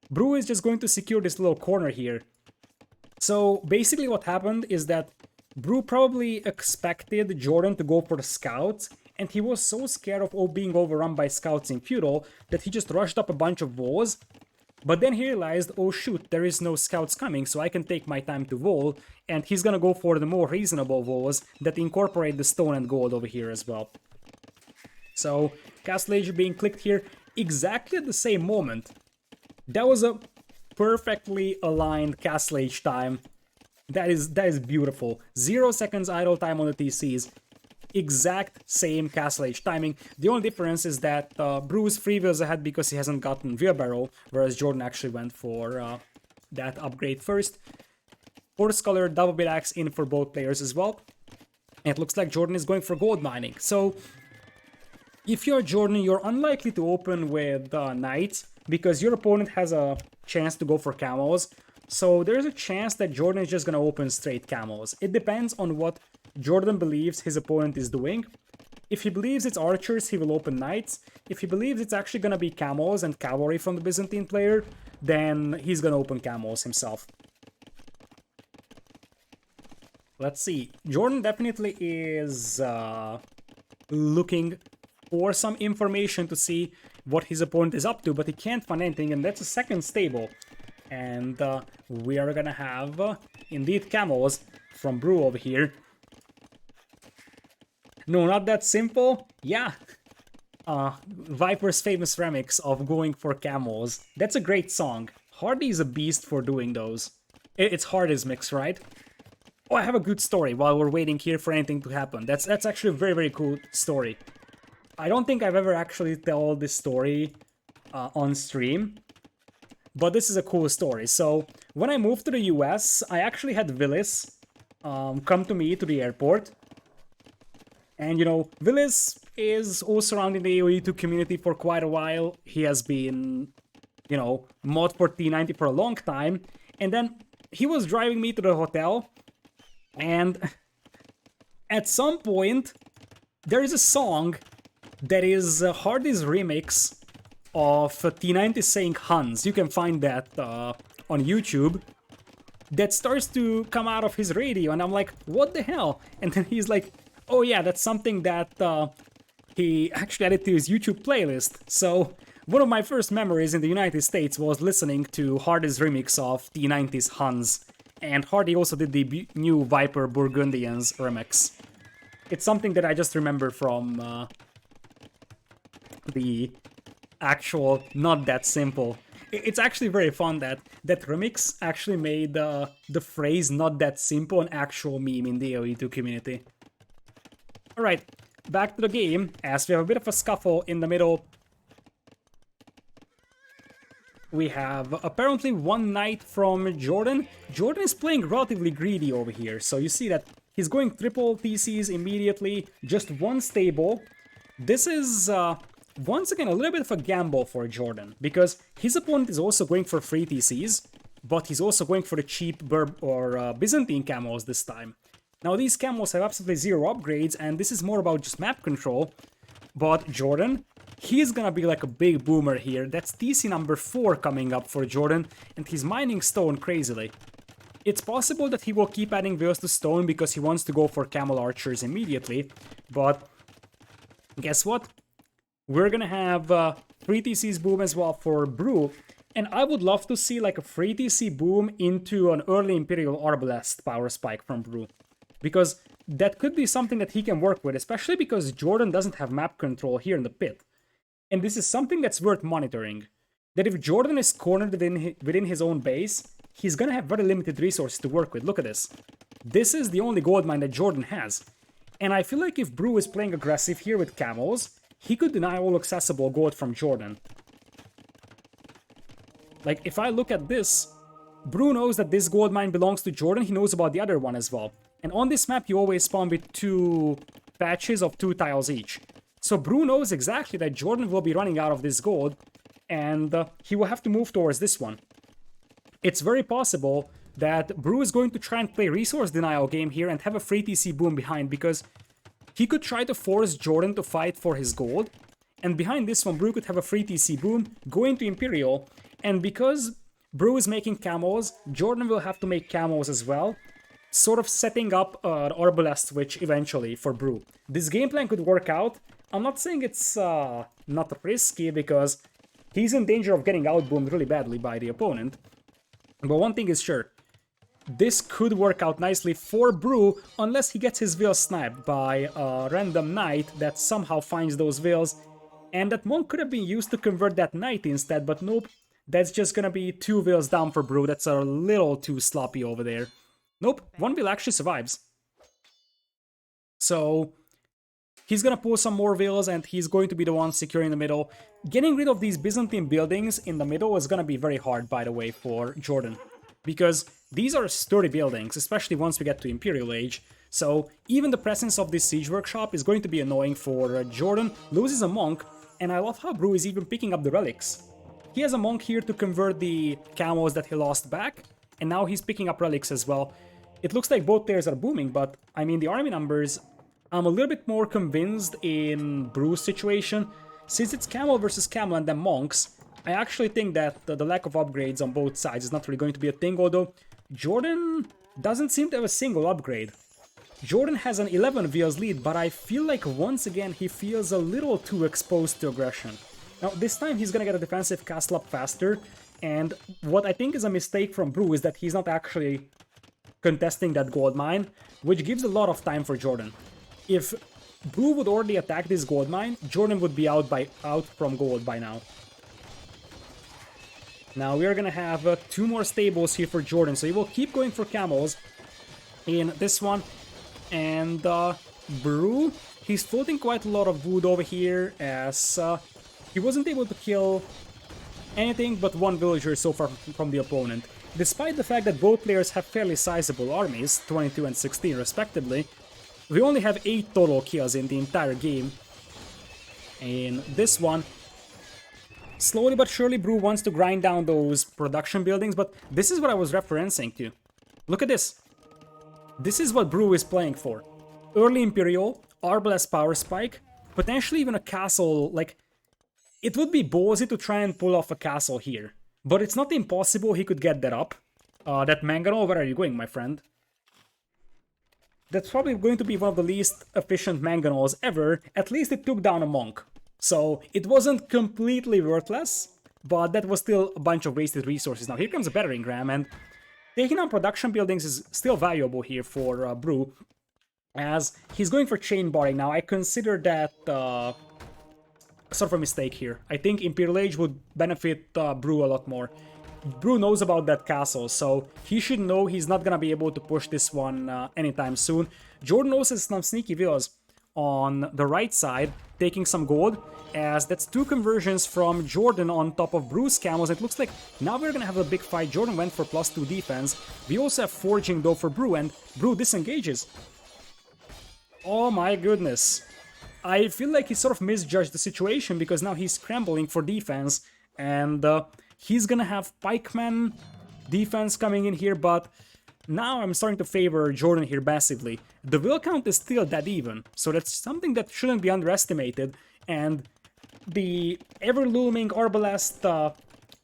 Brew is just going to secure this little corner here. So basically what happened is that Brew probably expected Jordan to go for the scouts, and he was so scared of being overrun by scouts in feudal that he just rushed up a bunch of walls. But then he realized, oh shoot, there is no scouts coming, so I can take my time to wall, and he's gonna go for the more reasonable walls that incorporate the stone and gold over here as well. So, Castle Age being clicked here exactly at the same moment. That was a perfectly aligned Castle Age time. That is beautiful. 0 seconds idle time on the TCs. Exact same Castle Age timing. The only difference is that Brew's 3 wheels ahead because he hasn't gotten wheelbarrow, whereas Jordan actually went for that upgrade first. Horse color, double bit axe in for both players as well. And it looks like Jordan is going for gold mining. So if you're Jordan, you're unlikely to open with knights, because your opponent has a chance to go for camels. So there's a chance that Jordan is just gonna open straight camels. It depends on what Jordan believes his opponent is doing. If he believes it's archers, he will open knights. If he believes it's actually gonna be camels and cavalry from the Byzantine player, then he's gonna open camels himself. Let's see. Jordan definitely is looking for some information to see what his opponent is up to, but he can't find anything, and that's a second stable. And we are gonna have, indeed, camels from Brew over here. No, not that simple. Yeah. Viper's famous remix of going for camels. That's a great song. Hardy is a beast for doing those. It's Hardy's mix, right? Oh, I have a good story while we're waiting here for anything to happen. That's actually a very, very cool story. I don't think I've ever actually told this story on stream, but this is a cool story. So, when I moved to the US, I actually had Willis come to me to the airport. And, you know, Willis is also around in the AoE2 community for quite a while. He has been, you know, mod for T90 for a long time. And then he was driving me to the hotel, and at some point, there is a song that is Hardy's remix of T90 saying Hans. You can find that on YouTube. That starts to come out of his radio, and I'm like, what the hell? And then he's like, oh yeah, that's something that he actually added to his YouTube playlist. So one of my first memories in the United States was listening to Hardy's remix of T90's Hans. And Hardy also did the new Viper Burgundians remix. It's something that I just remember from the actual Not That Simple. It's actually very fun that that remix actually made the phrase Not That Simple an actual meme in the AoE2 community. Alright, back to the game, as we have a bit of a scuffle in the middle. We have apparently one knight from Jordan. Jordan is playing relatively greedy over here, so you see that he's going triple TCs immediately, just one stable. This is, once again, a little bit of a gamble for Jordan, because his opponent is also going for free TCs, but he's also going for the cheap Byzantine camos this time. Now, these camos have absolutely zero upgrades, and this is more about just map control, but Jordan, he's gonna be like a big boomer here. That's TC number 4 coming up for Jordan, and he's mining stone crazily. It's possible that he will keep adding villas to stone because he wants to go for camel archers immediately, but guess what? We're gonna have free TC's boom as well for Brew, and I would love to see like a free TC boom into an early Imperial Arbalest power spike from Brew, because that could be something that he can work with, especially because Jordan doesn't have map control here in the pit. And this is something that's worth monitoring, that if Jordan is cornered within his own base, he's gonna have very limited resources to work with. Look at this. This is the only gold mine that Jordan has. And I feel like if Brew is playing aggressive here with camels, he could deny all accessible gold from Jordan. Like, if I look at this, Brew knows that this gold mine belongs to Jordan, he knows about the other one as well. And on this map, you always spawn with 2 patches of 2 tiles each. So Brew knows exactly that Jordan will be running out of this gold, and he will have to move towards this one. It's very possible that Brew is going to try and play resource denial game here and have a free TC boom behind, because he could try to force Jordan to fight for his gold, and behind this one Brew could have a free TC boom, go into Imperial, and because Brew is making camos, Jordan will have to make camos as well, sort of setting up an Arbalest switch eventually for Brew. This game plan could work out. I'm not saying it's not risky, because he's in danger of getting outboomed really badly by the opponent. But one thing is sure, this could work out nicely for Brew, unless he gets his vills sniped by a random knight that somehow finds those vills. And that monk could have been used to convert that knight instead, but nope, that's just gonna be 2 vills down for Brew. That's a little too sloppy over there. Nope, 1 vill actually survives. So he's gonna pull some more vills, and he's going to be the one securing the middle. Getting rid of these Byzantine buildings in the middle is gonna be very hard, by the way, for Jordan, because these are sturdy buildings, especially once we get to Imperial Age. So even the presence of this siege workshop is going to be annoying for Jordan. Loses a monk, and I love how Brew is even picking up the relics. He has a monk here to convert the camos that he lost back, and now he's picking up relics as well. It looks like both players are booming, but I mean, the army numbers, I'm a little bit more convinced in Brew's situation. Since it's camel versus camel and then monks, I actually think that the lack of upgrades on both sides is not really going to be a thing, although Jordan doesn't seem to have a single upgrade. Jordan has an 11 VLs lead, but I feel like once again he feels a little too exposed to aggression. Now this time he's gonna get a defensive castle up faster, and what I think is a mistake from Brew is that he's not actually contesting that gold mine, which gives a lot of time for Jordan. If Brew would already attack this gold mine, Jordan would be out from gold by now. Now we are gonna have 2 more stables here for Jordan, so he will keep going for camels in this one. And Brew, he's floating quite a lot of wood over here, as he wasn't able to kill anything but 1 villager so far from the opponent. Despite the fact that both players have fairly sizable armies, 22 and 16 respectively, we only have 8 total kills in the entire game. In this one, slowly but surely Brew wants to grind down those production buildings, but this is what I was referencing to. Look at this. This is what Brew is playing for. Early Imperial, Arbalest power spike, potentially even a castle. Like, it would be ballsy to try and pull off a castle here, but it's not impossible he could get that up. That Manganol, where are you going, my friend? That's probably going to be one of the least efficient Manganols ever. At least it took down a monk. So it wasn't completely worthless, but that was still a bunch of wasted resources. Now here comes a battering ram, and Taking on production buildings is still valuable here for Brew, as he's going for chain barring now. I consider that sort of a mistake here. I think Imperial Age would benefit Brew a lot more. Brew knows about that castle, so he should know he's not gonna be able to push this one anytime soon. Jordan also has some sneaky villas on the right side, taking some gold, as that's 2 conversions from Jordan on top of Brew's camels. It looks like now we're gonna have a big fight. Jordan went for +2 defense. We also have forging though for Brew, and Brew disengages. Oh my goodness. I feel like he sort of misjudged the situation, because now he's scrambling for defense, and he's gonna have pikeman defense coming in here, but now I'm starting to favor Jordan here massively. The will count is still dead even, so that's something that shouldn't be underestimated, and the ever-looming Arbalest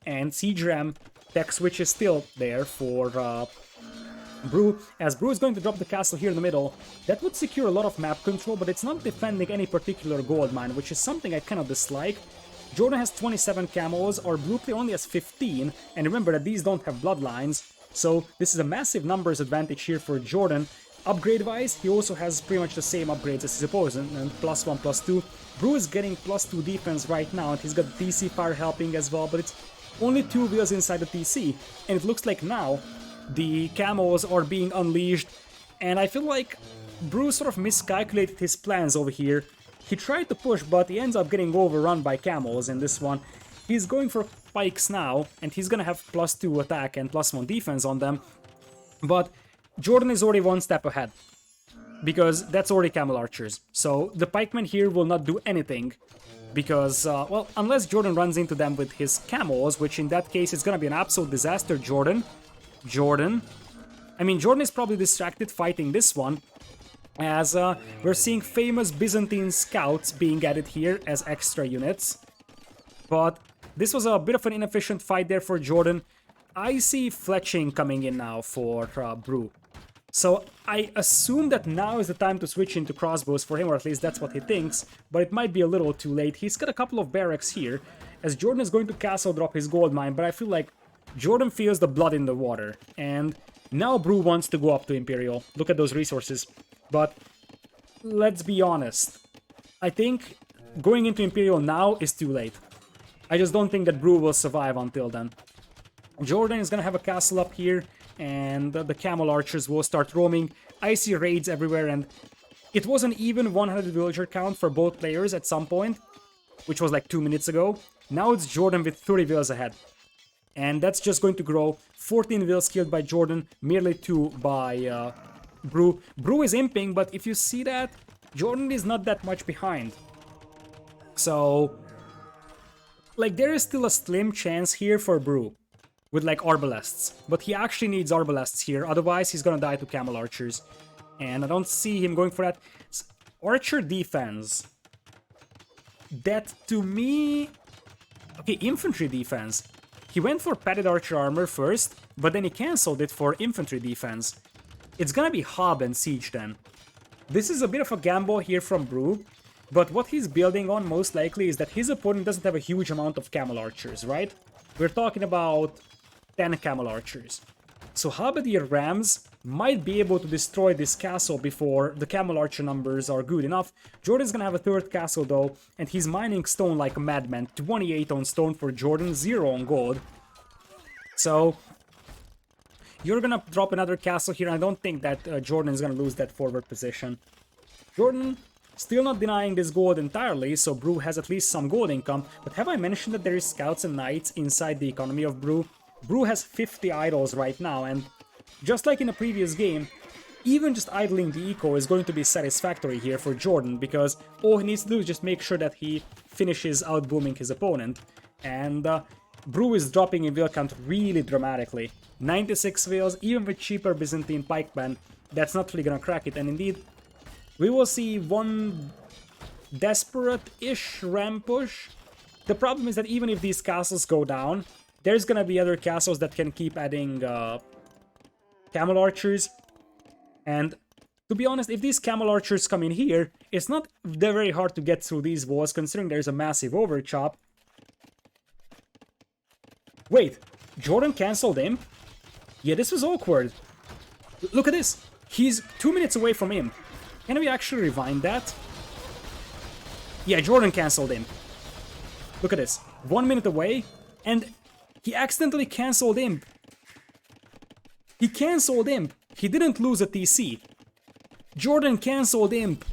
and Siege Ram tech switch is still there for Brew, as Brew is going to drop the castle here in the middle. That would secure a lot of map control, but it's not defending any particular gold mine, which is something I kind of dislike. Jordan has 27 camos, or Blue player only has 15, and remember that these don't have bloodlines, so this is a massive numbers advantage here for Jordan. Upgrade-wise, he also has pretty much the same upgrades as his opponent, and +1, +2. Brew is getting +2 defense right now, and he's got TC fire helping as well, but it's only 2 wheels inside the TC, and it looks like now the camos are being unleashed, and I feel like Brew sort of miscalculated his plans over here. He tried to push, but he ends up getting overrun by camos in this one. He's going for pikes now, and he's gonna have +2 attack and +1 defense on them, but Jordan is already 1 step ahead, because that's already camel archers. So the pikemen here will not do anything, because, well, unless Jordan runs into them with his camos, which in that case is gonna be an absolute disaster. Jordan, I mean, Jordan is probably distracted fighting this one, as we're seeing famous Byzantine scouts being added here as extra units. But this was a bit of an inefficient fight there for Jordan. I see fletching coming in now for Brew. So I assume that now is the time to switch into crossbows for him, or at least that's what he thinks, but it might be a little too late. He's got a couple of barracks here, as Jordan is going to castle drop his gold mine, but I feel like Jordan feels the blood in the water, and now Brew wants to go up to Imperial. Look at those resources. But let's be honest, I think going into Imperial now is too late. I just don't think that Brew will survive until then. Jordan is gonna have a castle up here, and the camel archers will start roaming. I see raids everywhere, and it was an even 100 villager count for both players at some point, which was like 2 minutes ago. Now it's Jordan with 30 villas ahead. And that's just going to grow. 14 villas killed by Jordan, merely 2 by Brew. Brew is imping, but if you see that, Jordan is not that much behind. So, like, there is still a slim chance here for Brew with, like, Arbalests. But he actually needs Arbalests here, otherwise he's gonna die to Camel Archers. And I don't see him going for that. Archer defense. That, to me... Okay, infantry defense. He went for padded archer armor first, but then he cancelled it for infantry defense. It's gonna be Hob and Siege then. This is a bit of a gamble here from Brew, but what he's building on most likely is that his opponent doesn't have a huge amount of camel archers, right? We're talking about 10 camel archers. So Halberdier Rams might be able to destroy this castle before the camel archer numbers are good enough. Jordan's gonna have a third castle though, and he's mining stone like a madman. 28 on stone for Jordan, 0 on gold. So you're gonna drop another castle here, and I don't think that Jordan is gonna lose that forward position. Jordan still not denying this gold entirely, so Brew has at least some gold income. But have I mentioned that there is scouts and knights inside the economy of Brew? Brew has 50 idols right now, and just like in a previous game, even just idling the eco is going to be satisfactory here for Jordan, because all he needs to do is just make sure that he finishes outbooming his opponent. And Brew is dropping in will count really dramatically. 96 vills, even with cheaper Byzantine pikemen, that's not really gonna crack it. And indeed, we will see one desperate-ish ram push. The problem is that even if these castles go down, there's gonna be other castles that can keep adding camel archers. And to be honest, if these camel archers come in here, it's not very hard to get through these walls, considering there's a massive overchop. Wait, Jordan cancelled Imp? Yeah, this was awkward. Look at this. He's 2 minutes away from him. Can we actually rewind that? Yeah, Jordan cancelled him. Look at this. 1 minute away, and he accidentally cancelled Imp. He cancelled Imp. He didn't lose a TC. Jordan cancelled Imp.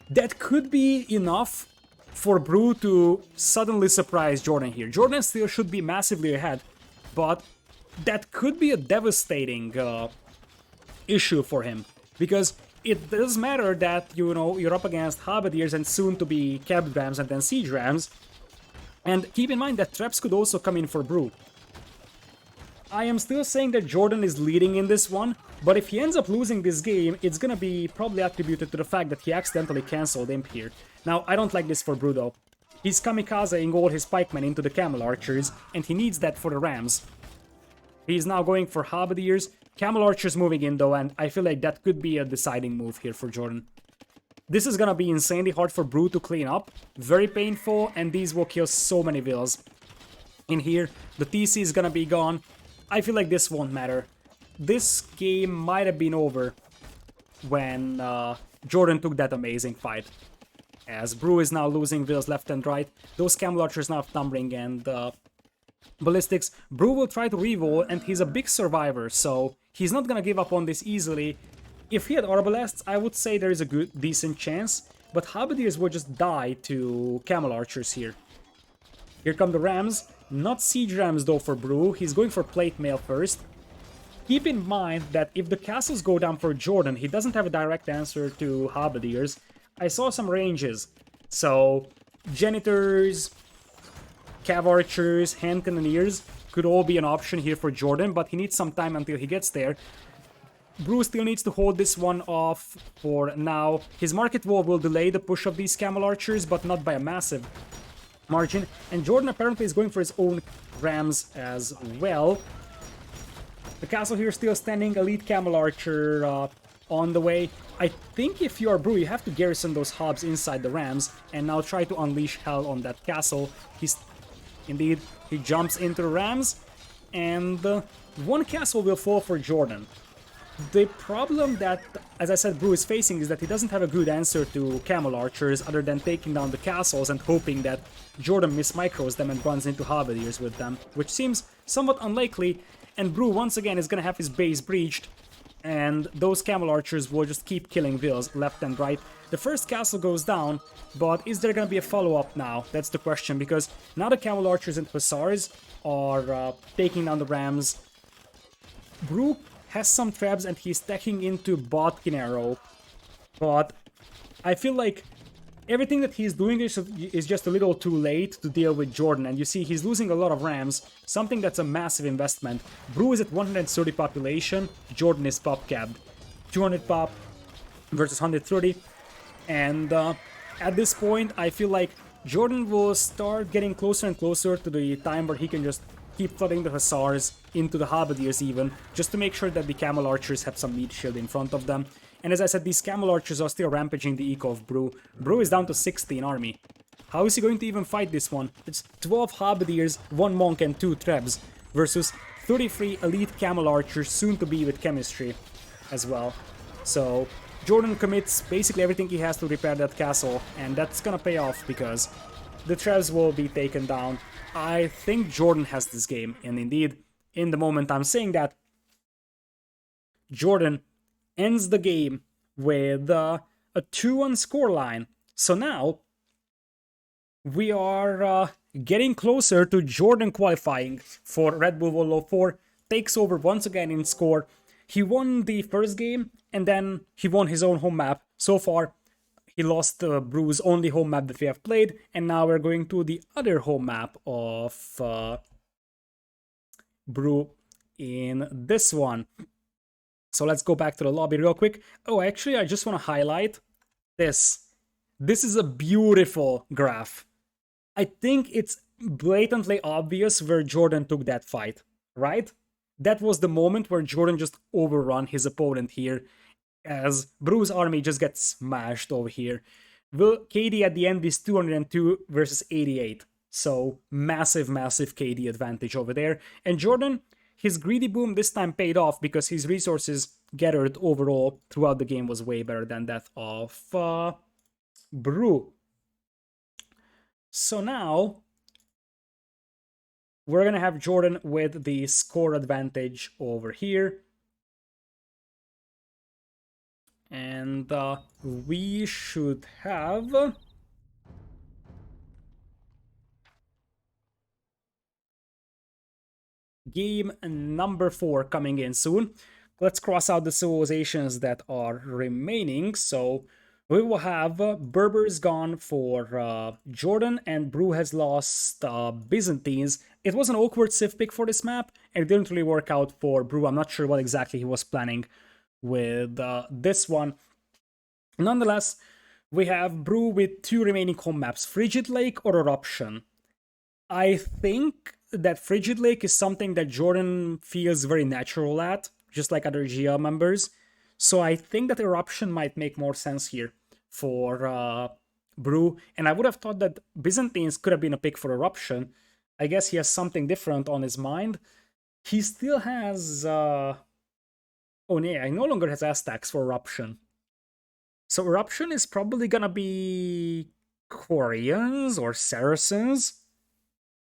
That could be enough for Brew to suddenly surprise Jordan here. Jordan still should be massively ahead, but that could be a devastating issue for him. Because it does matter that, you know, you're up against Halberdiers and soon to be Capped Rams and then Siege Rams. And keep in mind that traps could also come in for Brew. I am still saying that Jordan is leading in this one, but if he ends up losing this game, it's gonna be probably attributed to the fact that he accidentally cancelled Imp here. Now, I don't like this for Brew though. He's kamikazeing all his pikemen into the Camel Archers, and he needs that for the Rams. He's now going for Halberdiers, Camel Archers moving in though, and I feel like that could be a deciding move here for Jordan. This is gonna be insanely hard for Brew to clean up, very painful, and these will kill so many vills. In here, the TC is gonna be gone. I feel like this won't matter. This game might have been over when Jordan took that amazing fight. As Brew is now losing vills left and right, those Camel Archers now have Numbering and Ballistics. Brew will try to reroll, and he's a big survivor, so he's not gonna give up on this easily. If he had Arbalasts, I would say there is a decent chance, but Halberdiers will just die to Camel Archers here. Here come the Rams. Not Siege Rams though for Brew, he's going for Plate Mail first. Keep in mind that if the castles go down for Jordan, he doesn't have a direct answer to Halberdiers. I saw some ranges, so Janitors, Cav Archers, Hand Cannoneers could all be an option here for Jordan, but he needs some time until he gets there. Brew still needs to hold this one off for now. His Market Wall will delay the push of these Camel Archers, but not by a massive margin. And Jordan apparently is going for his own Rams as well. The castle here still standing, Elite Camel Archer on the way. I think if you are Brew, you have to garrison those hobs inside the Rams and now try to unleash hell on that castle. Indeed, he jumps into the Rams, and one castle will fall for Jordan. The problem that, as I said, Brew is facing is that he doesn't have a good answer to Camel Archers other than taking down the castles and hoping that Jordan mismicros them and runs into Halberdiers with them, which seems somewhat unlikely, and Brew once again is gonna have his base breached, and those Camel Archers will just keep killing vills left and right. The first castle goes down, but is there gonna be a follow-up now? That's the question, because now the Camel Archers and Hussars are taking down the Rams. Brew has some traps and he's stacking into Bodkin Arrow, but I feel like everything that he's doing is just a little too late to deal with Jordan, and you see he's losing a lot of Rams, something that's a massive investment. Brew is at 130 population, Jordan is pop capped. 200 pop versus 130, and at this point I feel like Jordan will start getting closer and closer to the time where he can just keep flooding the Hussars into the Halberdiers even, just to make sure that the Camel Archers have some meat shield in front of them. And as I said, these Camel Archers are still rampaging the eco of Brew. Brew is down to 60 in army. How is he going to even fight this one? It's 12 Halberdiers, 1 Monk and 2 Trebs versus 33 Elite Camel Archers, soon to be with Chemistry as well. So Jordan commits basically everything he has to repair that castle, and that's gonna pay off because the Trebs will be taken down. I think Jordan has this game, and indeed, in the moment I'm saying that, Jordan ends the game with a 2-1 scoreline. So now, we are getting closer to Jordan qualifying for Redbull Wololo 4, takes over once again in score. He won the first game, and then he won his own home map. So far, he lost Brew's only home map that we have played, and now we're going to the other home map of Brew in this one. So let's go back to the lobby real quick. Oh, actually, I just want to highlight this. This is a beautiful graph. I think it's blatantly obvious where Jordan took that fight, right? That was the moment where Jordan just overrun his opponent here, as Brew's army just gets smashed over here. Well, KD at the end is 202 versus 88. So massive, massive KD advantage over there. And Jordan, his greedy boom this time paid off because his resources gathered overall throughout the game was way better than that of Brew. So now we're gonna have Jordan with the score advantage over here. And we should have game number 4 coming in soon. Let's cross out the civilizations that are remaining. So we will have Berbers gone for Jordan, and Brew has lost Byzantines. It was an awkward civ pick for this map, and it didn't really work out for Brew. I'm not sure what exactly he was planning with this one. Nonetheless, we have Brew with 2 remaining home maps, Frigid Lake or Eruption. I think that Frigid Lake is something that Jordan feels very natural at, just like other GL members. So I think that Eruption might make more sense here for Brew. And I would have thought that Byzantines could have been a pick for Eruption. I guess he has something different on his mind. He still has... Oh yeah, he no longer has Aztecs for Eruption. So Eruption is probably gonna be Koreans or Saracens.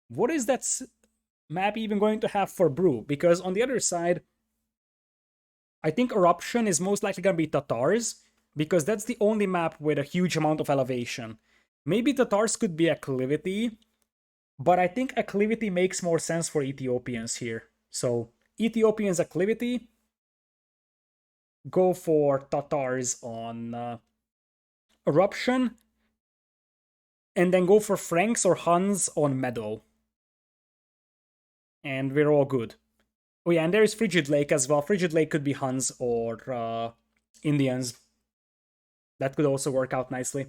What is that map even going to have for Brew? Because on the other side, I think Eruption is most likely going to be Tatars, because that's the only map with a huge amount of elevation. Maybe Tatars could be Acclivity, but I think Acclivity makes more sense for Ethiopians here. So Ethiopians Acclivity, go for Tatars on Eruption, and then go for Franks or Huns on Meadow. And we're all good. Oh yeah, and there is Frigid Lake as well. Frigid Lake could be Huns or Indians. That could also work out nicely.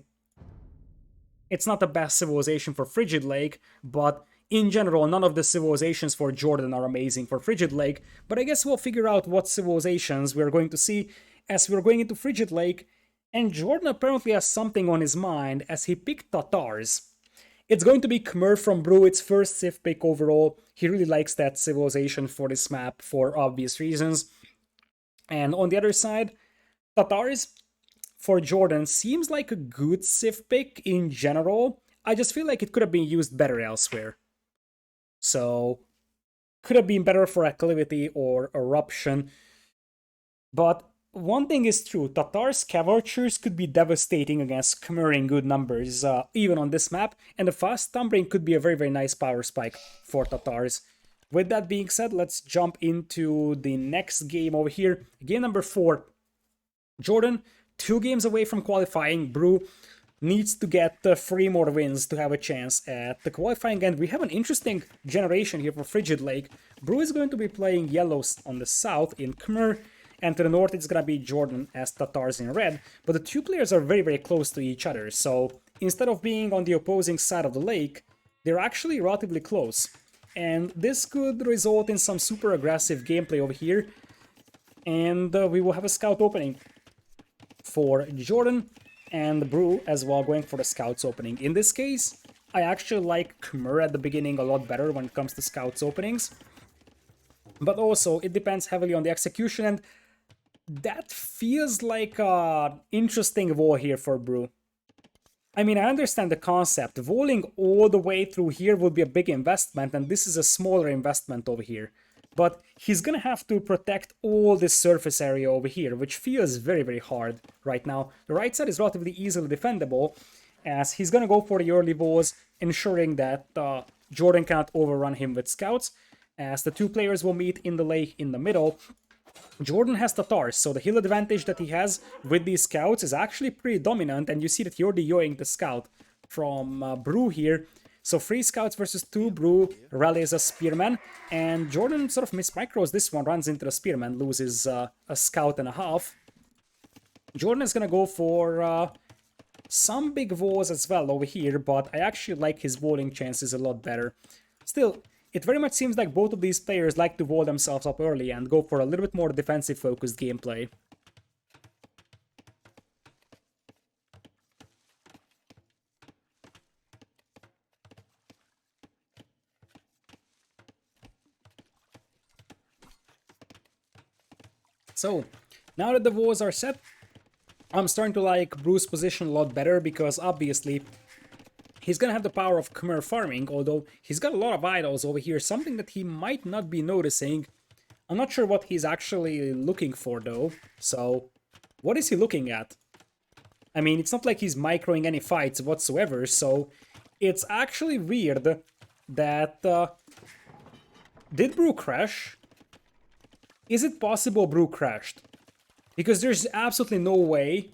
It's not the best civilization for Frigid Lake, but in general, none of the civilizations for Jordan are amazing for Frigid Lake. But I guess we'll figure out what civilizations we're going to see as we're going into Frigid Lake. And Jordan apparently has something on his mind as he picked Tatars. It's going to be Khmer from Brew, its first civ pick overall. He really likes that civilization for this map for obvious reasons. And on the other side, Tatars for Jordan seems like a good civ pick in general. I just feel like it could have been used better elsewhere. So, could have been better for Acclivity or Eruption. But one thing is true, Tatar's Cavaltures could be devastating against Khmer in good numbers, even on this map, and the fast Thumbering could be a very, very nice power spike for Tatars. With that being said, let's jump into the next game over here. Game number 4. Jordan, 2 games away from qualifying. Brew needs to get 3 more wins to have a chance at the qualifying end. We have an interesting generation here for Frigid Lake. Brew is going to be playing yellows on the south in Khmer, and to the north it's gonna be Jordan as Tatars in red, but the 2 players are very, very close to each other, so instead of being on the opposing side of the lake, they're actually relatively close. And this could result in some super aggressive gameplay over here, and we will have a scout opening for Jordan, and Brew as well going for the scouts opening. In this case, I actually like Khmer at the beginning a lot better when it comes to scouts openings, but also it depends heavily on the execution, and that feels like an interesting wall here for Brew. I mean, I understand the concept. Walling all the way through here would be a big investment, and this is a smaller investment over here. But he's gonna have to protect all this surface area over here, which feels very, very hard right now. The right side is relatively easily defendable, as he's gonna go for the early walls, ensuring that Jordan cannot overrun him with scouts, as the 2 players will meet in the lake in the middle. Jordan has Tatars, so the hill advantage that he has with these scouts is actually pretty dominant, and you see that you're DOing the scout from Brew here. So 3 scouts versus 2, Brew rallies a spearman, and Jordan sort of mismicros this one, runs into the spearman, loses a scout and a half. Jordan is gonna go for some big walls as well over here, but I actually like his walling chances a lot better. Still, it very much seems like both of these players like to wall themselves up early and go for a little bit more defensive-focused gameplay. So, now that the walls are set, I'm starting to like Bruce's position a lot better because obviously he's gonna have the power of Khmer farming, although he's got a lot of idols over here, something that he might not be noticing. I'm not sure what he's actually looking for though, so what is he looking at? I mean, it's not like he's microing any fights whatsoever, so it's actually weird that... did Brew crash? Is it possible Brew crashed? Because there's absolutely no way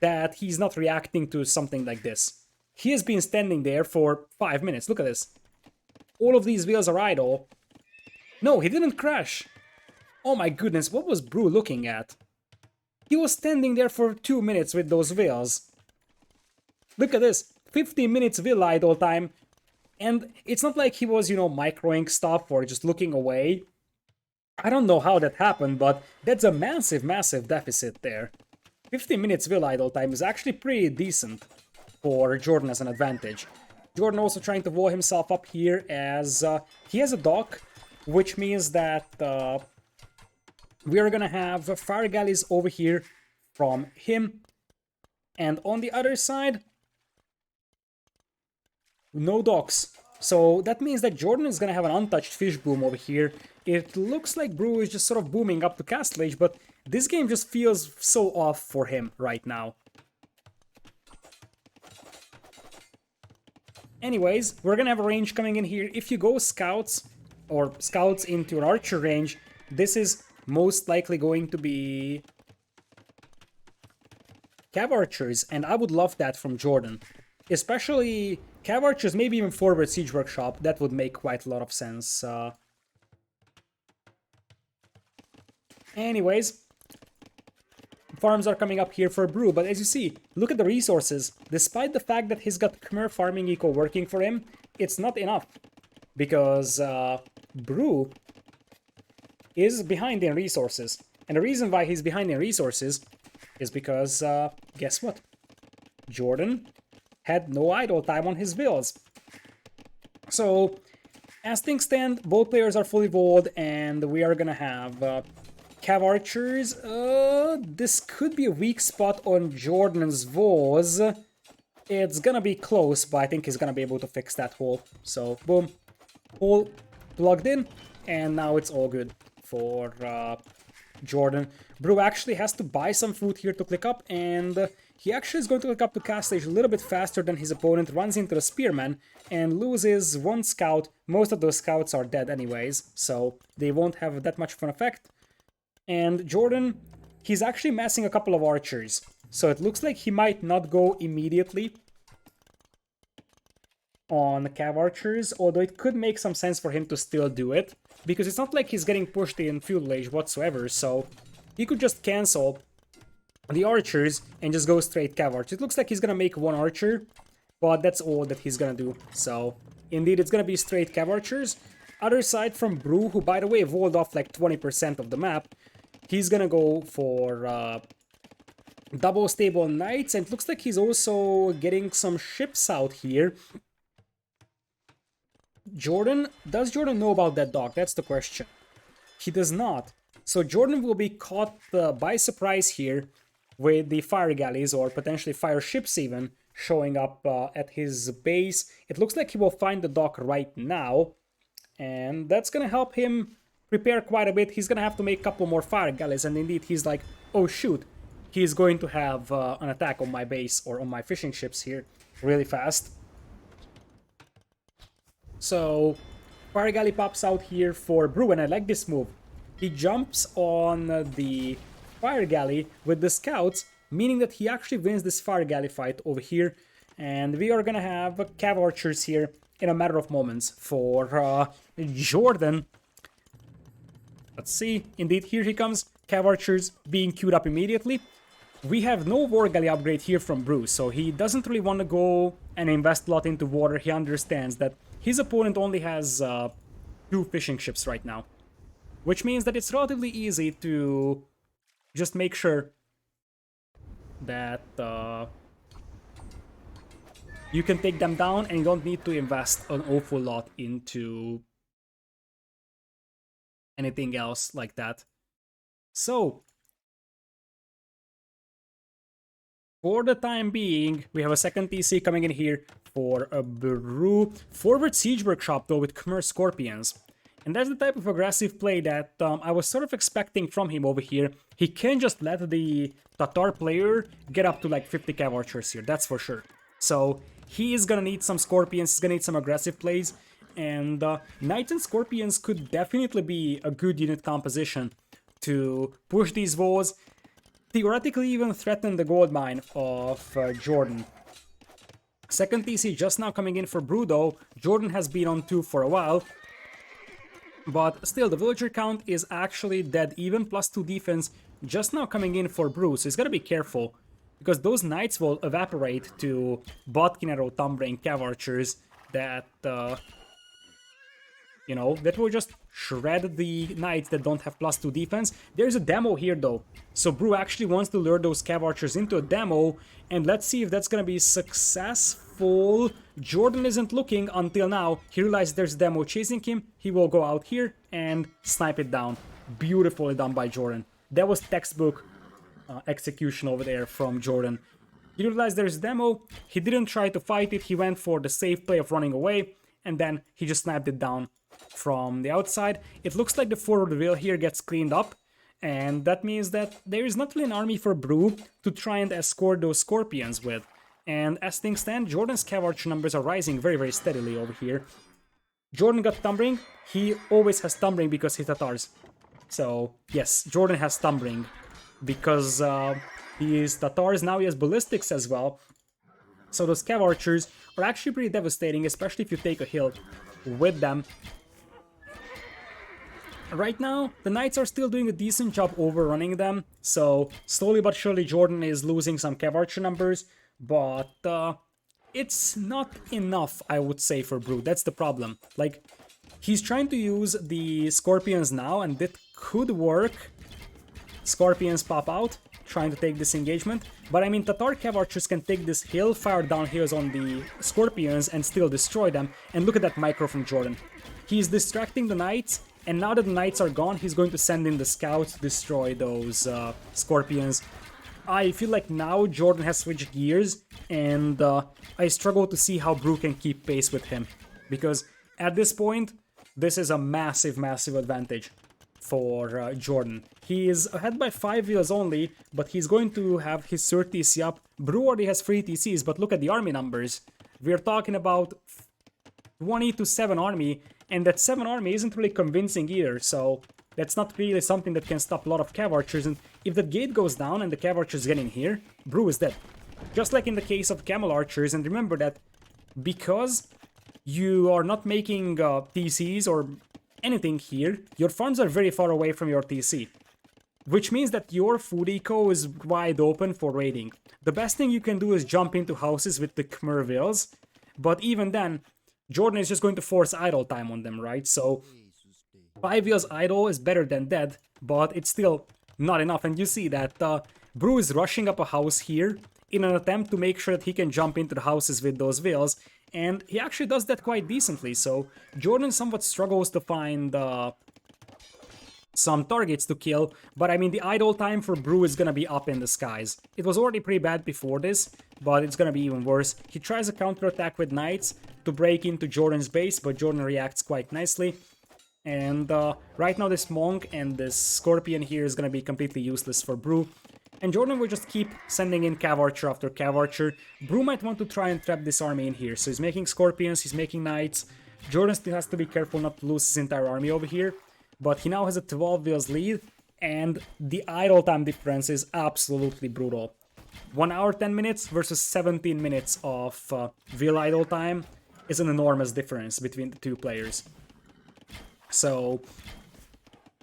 that he's not reacting to something like this. He has been standing there for 5 minutes. Look at this. All of these wheels are idle. No, he didn't crash. Oh my goodness, what was Brew looking at? He was standing there for 2 minutes with those wheels. Look at this. 15 minutes wheel idle time. And it's not like he was, you know, microing stuff or just looking away. I don't know how that happened, but that's a massive, massive deficit there. 15 minutes wheel idle time is actually pretty decent for Jordan as an advantage. Jordan also trying to wall himself up here as he has a dock, which means that we are gonna have fire galleys over here from him. And on the other side, no docks. So that means that Jordan is gonna have an untouched fish boom over here. It looks like Brew is just sort of booming up to Castle Age, but this game just feels so off for him right now. Anyways, we're gonna have a range coming in here. If you go scouts, or scouts into an archer range, this is most likely going to be Cav Archers, and I would love that from Jordan. Especially Cav Archers, maybe even Forward Siege Workshop, that would make quite a lot of sense. Anyways, farms are coming up here for Brew, but as you see, look at the resources. Despite the fact that he's got Khmer farming eco working for him, it's not enough. Because Brew is behind in resources. And the reason why he's behind in resources is because, guess what? Jordan had no idle time on his wheels. So, as things stand, both players are fully walled, and we are gonna have Cav Archers. This could be a weak spot on Jordan's walls. It's gonna be close, but I think he's gonna be able to fix that hole. So, boom. Hole plugged in, and now it's all good for Jordan. Brew actually has to buy some food here to click up, and he actually is going to click up to Castle Age a little bit faster than his opponent, runs into the Spearman, and loses one scout. Most of those scouts are dead anyways, so they won't have that much of an effect. And Jordan, he's actually massing a couple of archers, so it looks like he might not go immediately on Cav Archers, although it could make some sense for him to still do it, because it's not like he's getting pushed in Feudal Age whatsoever, so he could just cancel the archers and just go straight Cav Archers. It looks like he's gonna make one archer, but that's all that he's gonna do. So, indeed, it's gonna be straight Cav Archers. Other side from Brew, who by the way walled off like 20% of the map, he's gonna go for double stable knights, and it looks like he's also getting some ships out here. Does Jordan know about that dock? That's the question. He does not. So Jordan will be caught by surprise here with the fire galleys, or potentially fire ships even, showing up at his base. It looks like he will find the dock right now, and that's gonna help him prepare quite a bit. He's gonna have to make a couple more fire galleys, and indeed he's like, oh shoot, he's going to have an attack on my base, or on my fishing ships here, really fast. So, fire galley pops out here for Brew, and I like this move. He jumps on the fire galley with the scouts, meaning that he actually wins this fire galley fight over here, and we are gonna have Cav Archers here in a matter of moments for Jordan. Let's see, indeed here he comes, Cav Archers being queued up immediately. We have no War Galley upgrade here from Bruce, so he doesn't really want to go and invest a lot into water. He understands that his opponent only has 2 fishing ships right now, which means that it's relatively easy to just make sure that you can take them down, and you don't need to invest an awful lot into anything else like that. So, for the time being, we have a second TC coming in here for a Brew. Forward Siege Workshop, though, with Khmer Scorpions. And that's the type of aggressive play that I was sort of expecting from him over here. He can't just let the Tatar player get up to like 50 cav archers here, that's for sure. So he is gonna need some Scorpions, he's gonna need some aggressive plays. And Knights and Scorpions could definitely be a good unit composition to push these walls. Theoretically even threaten the gold mine of Jordan. Second TC just now coming in for Brew though. Jordan has been on 2 for a while. But still, the villager count is actually dead even, +2 defense, just now coming in for Brew, so he's gotta be careful. Because those knights will evaporate to Botkin Arrow, Thumbring, Cav Archers that, you know, that will just shred the knights that don't have +2 defense. There's a demo here though, so Brew actually wants to lure those Cav Archers into a demo, and let's see if that's gonna be successful. Jordan isn't looking until now. He realized there's a demo chasing him. He will go out here and snipe it down. Beautifully done by Jordan. That was textbook execution over there from Jordan. He realized there's a demo. He didn't try to fight it. He went for the safe play of running away, and then he just sniped it down from the outside. It looks like the forward wheel here gets cleaned up, and that means that there is not really an army for Brew to try and escort those Scorpions with. And as things stand, Jordan's Cav Archer numbers are rising very, very steadily over here. Jordan got Thumbring. He always has Thumbring because he's Tatars. So, yes, Jordan has Thumbring because he is Tatars. Now he has Ballistics as well. So those Cav Archers are actually pretty devastating, especially if you take a hill with them. Right now, the Knights are still doing a decent job overrunning them. So, slowly but surely, Jordan is losing some Cav Archer numbers. But it's not enough, I would say, for Brew. That's the problem. Like, he's trying to use the Scorpions now, and that could work. Scorpions pop out, trying to take this engagement. But I mean, Tatar Cav Archers can take this hill, fire down hills on the Scorpions, and still destroy them. And look at that micro from Jordan. He's distracting the Knights, and now that the Knights are gone, he's going to send in the Scouts to destroy those Scorpions. I feel like now Jordan has switched gears, and I struggle to see how Brew can keep pace with him. Because at this point, this is a massive, massive advantage for Jordan. He is ahead by 5 wheels only, but he's going to have his third TC up. Brew already has 3 TCs, but look at the army numbers. We're talking about 20 to 7 army, and that 7 army isn't really convincing either, so that's not really something that can stop a lot of Cav Archers, and if that gate goes down and the Cav Archers get in here, Brew is dead. Just like in the case of Camel Archers, and remember that because you are not making TCs or anything here, your farms are very far away from your TC. Which means that your food eco is wide open for raiding. The best thing you can do is jump into houses with the Khmer Vills, but even then, Jordan is just going to force idle time on them, right? So 5 wheels idle is better than dead, but it's still not enough. And you see that Brew is rushing up a house here in an attempt to make sure that he can jump into the houses with those wheels. And he actually does that quite decently. So Jordan somewhat struggles to find some targets to kill. But I mean, the idle time for Brew is gonna be up in the skies. It was already pretty bad before this, but it's gonna be even worse. He tries a counterattack with Knights to break into Jordan's base, but Jordan reacts quite nicely. And right now this Monk and this Scorpion here is going to be completely useless for Brew. And Jordan will just keep sending in Cav Archer after Cav Archer. Brew might want to try and trap this army in here. So he's making Scorpions, he's making Knights. Jordan still has to be careful not to lose his entire army over here. But he now has a 12 wheels lead. And the idle time difference is absolutely brutal. 1 hour 10 minutes versus 17 minutes of wheel idle time is an enormous difference between the two players. So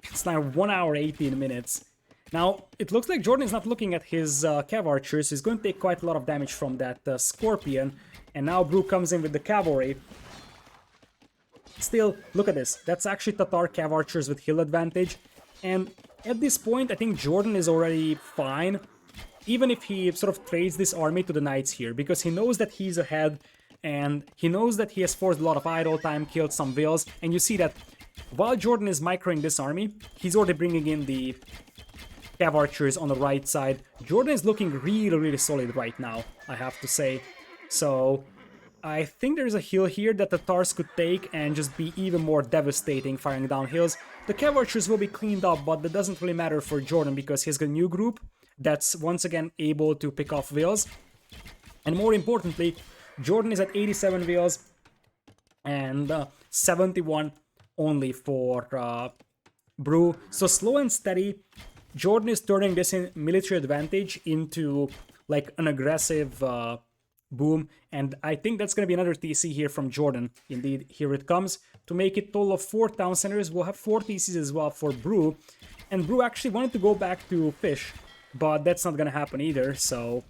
it's now 1 hour 18 minutes. Now, it looks like Jordan is not looking at his Cav Archers. He's going to take quite a lot of damage from that Scorpion. And now Brew comes in with the Cavalry. Still, look at this. That's actually Tatar Cav Archers with hill advantage. And at this point, I think Jordan is already fine. Even if he sort of trades this army to the Knights here. Because he knows that he's ahead. And he knows that he has forced a lot of idle time, killed some Vills. And you see that while Jordan is microing this army, he's already bringing in the Cav Archers on the right side. Jordan is looking really solid right now, I have to say. So I think there's a hill here that the Tatars could take and just be even more devastating firing down hills. The Cav Archers will be cleaned up, but that doesn't really matter for Jordan because he's got a new group that's once again able to pick off vills. And more importantly, Jordan is at 87 vills and 71 only for Brew. So slow and steady, Jordan is turning this military advantage into like an aggressive boom, and I think that's going to be another TC here from Jordan. Indeed, here it comes. To make it total of 4 town centers, we'll have 4 TCs as well for Brew, and Brew actually wanted to go back to fish, but that's not going to happen either, so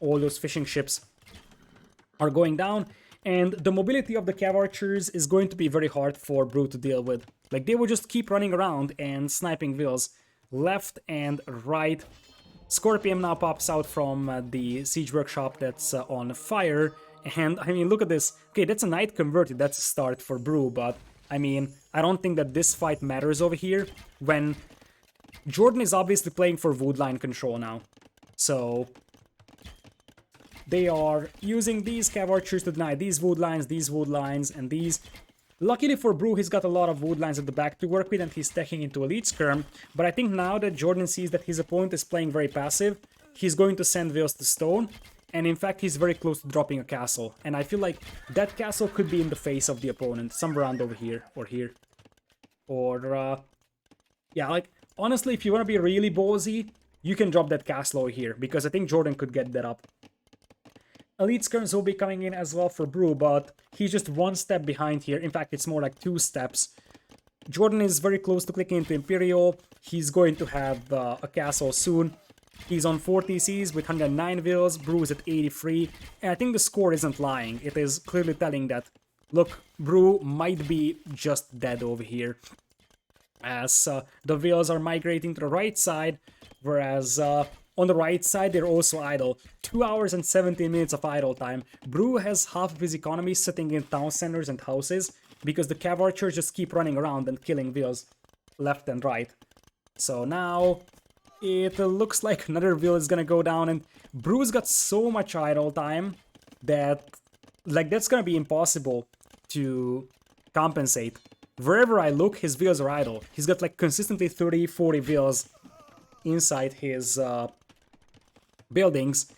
all those fishing ships are going down, and the mobility of the Cav Archers is going to be very hard for Brew to deal with. Like, they will just keep running around and sniping vills left and right. Scorpion now pops out from the siege workshop that's on fire, and I mean, look at this. Okay, that's a knight converted, that's a start for Brew, but I mean, I don't think that this fight matters over here when Jordan is obviously playing for woodline control now. So they are using these Cav Archers to deny these wood lines, and these. Luckily for Brew, he's got a lot of wood lines at the back to work with, and he's stacking into Elite Skirm. But I think now that Jordan sees that his opponent is playing very passive, he's going to send vills to stone. And in fact, he's very close to dropping a castle. And I feel like that castle could be in the face of the opponent, somewhere around over here, or here. Or, yeah, like, honestly, if you want to be really ballsy, you can drop that castle over here, because I think Jordan could get that up. Elite Skirms will be coming in as well for Brew, but he's just 1 step behind here. In fact, it's more like 2 steps. Jordan is very close to clicking into Imperial. He's going to have a castle soon. He's on 4 TCs with 109 vills. Brew is at 83. And I think the score isn't lying. It is clearly telling that, look, Brew might be just dead over here. As the vills are migrating to the right side, whereas on the right side, they're also idle. 2 hours and 17 minutes of idle time. Brew has half of his economy sitting in town centers and houses because the Cav Archers just keep running around and killing vills left and right. So now it looks like another vill is gonna go down, and Brew's got so much idle time that like that's gonna be impossible to compensate. Wherever I look, his vills are idle. He's got like consistently 30-40 vills inside his buildings,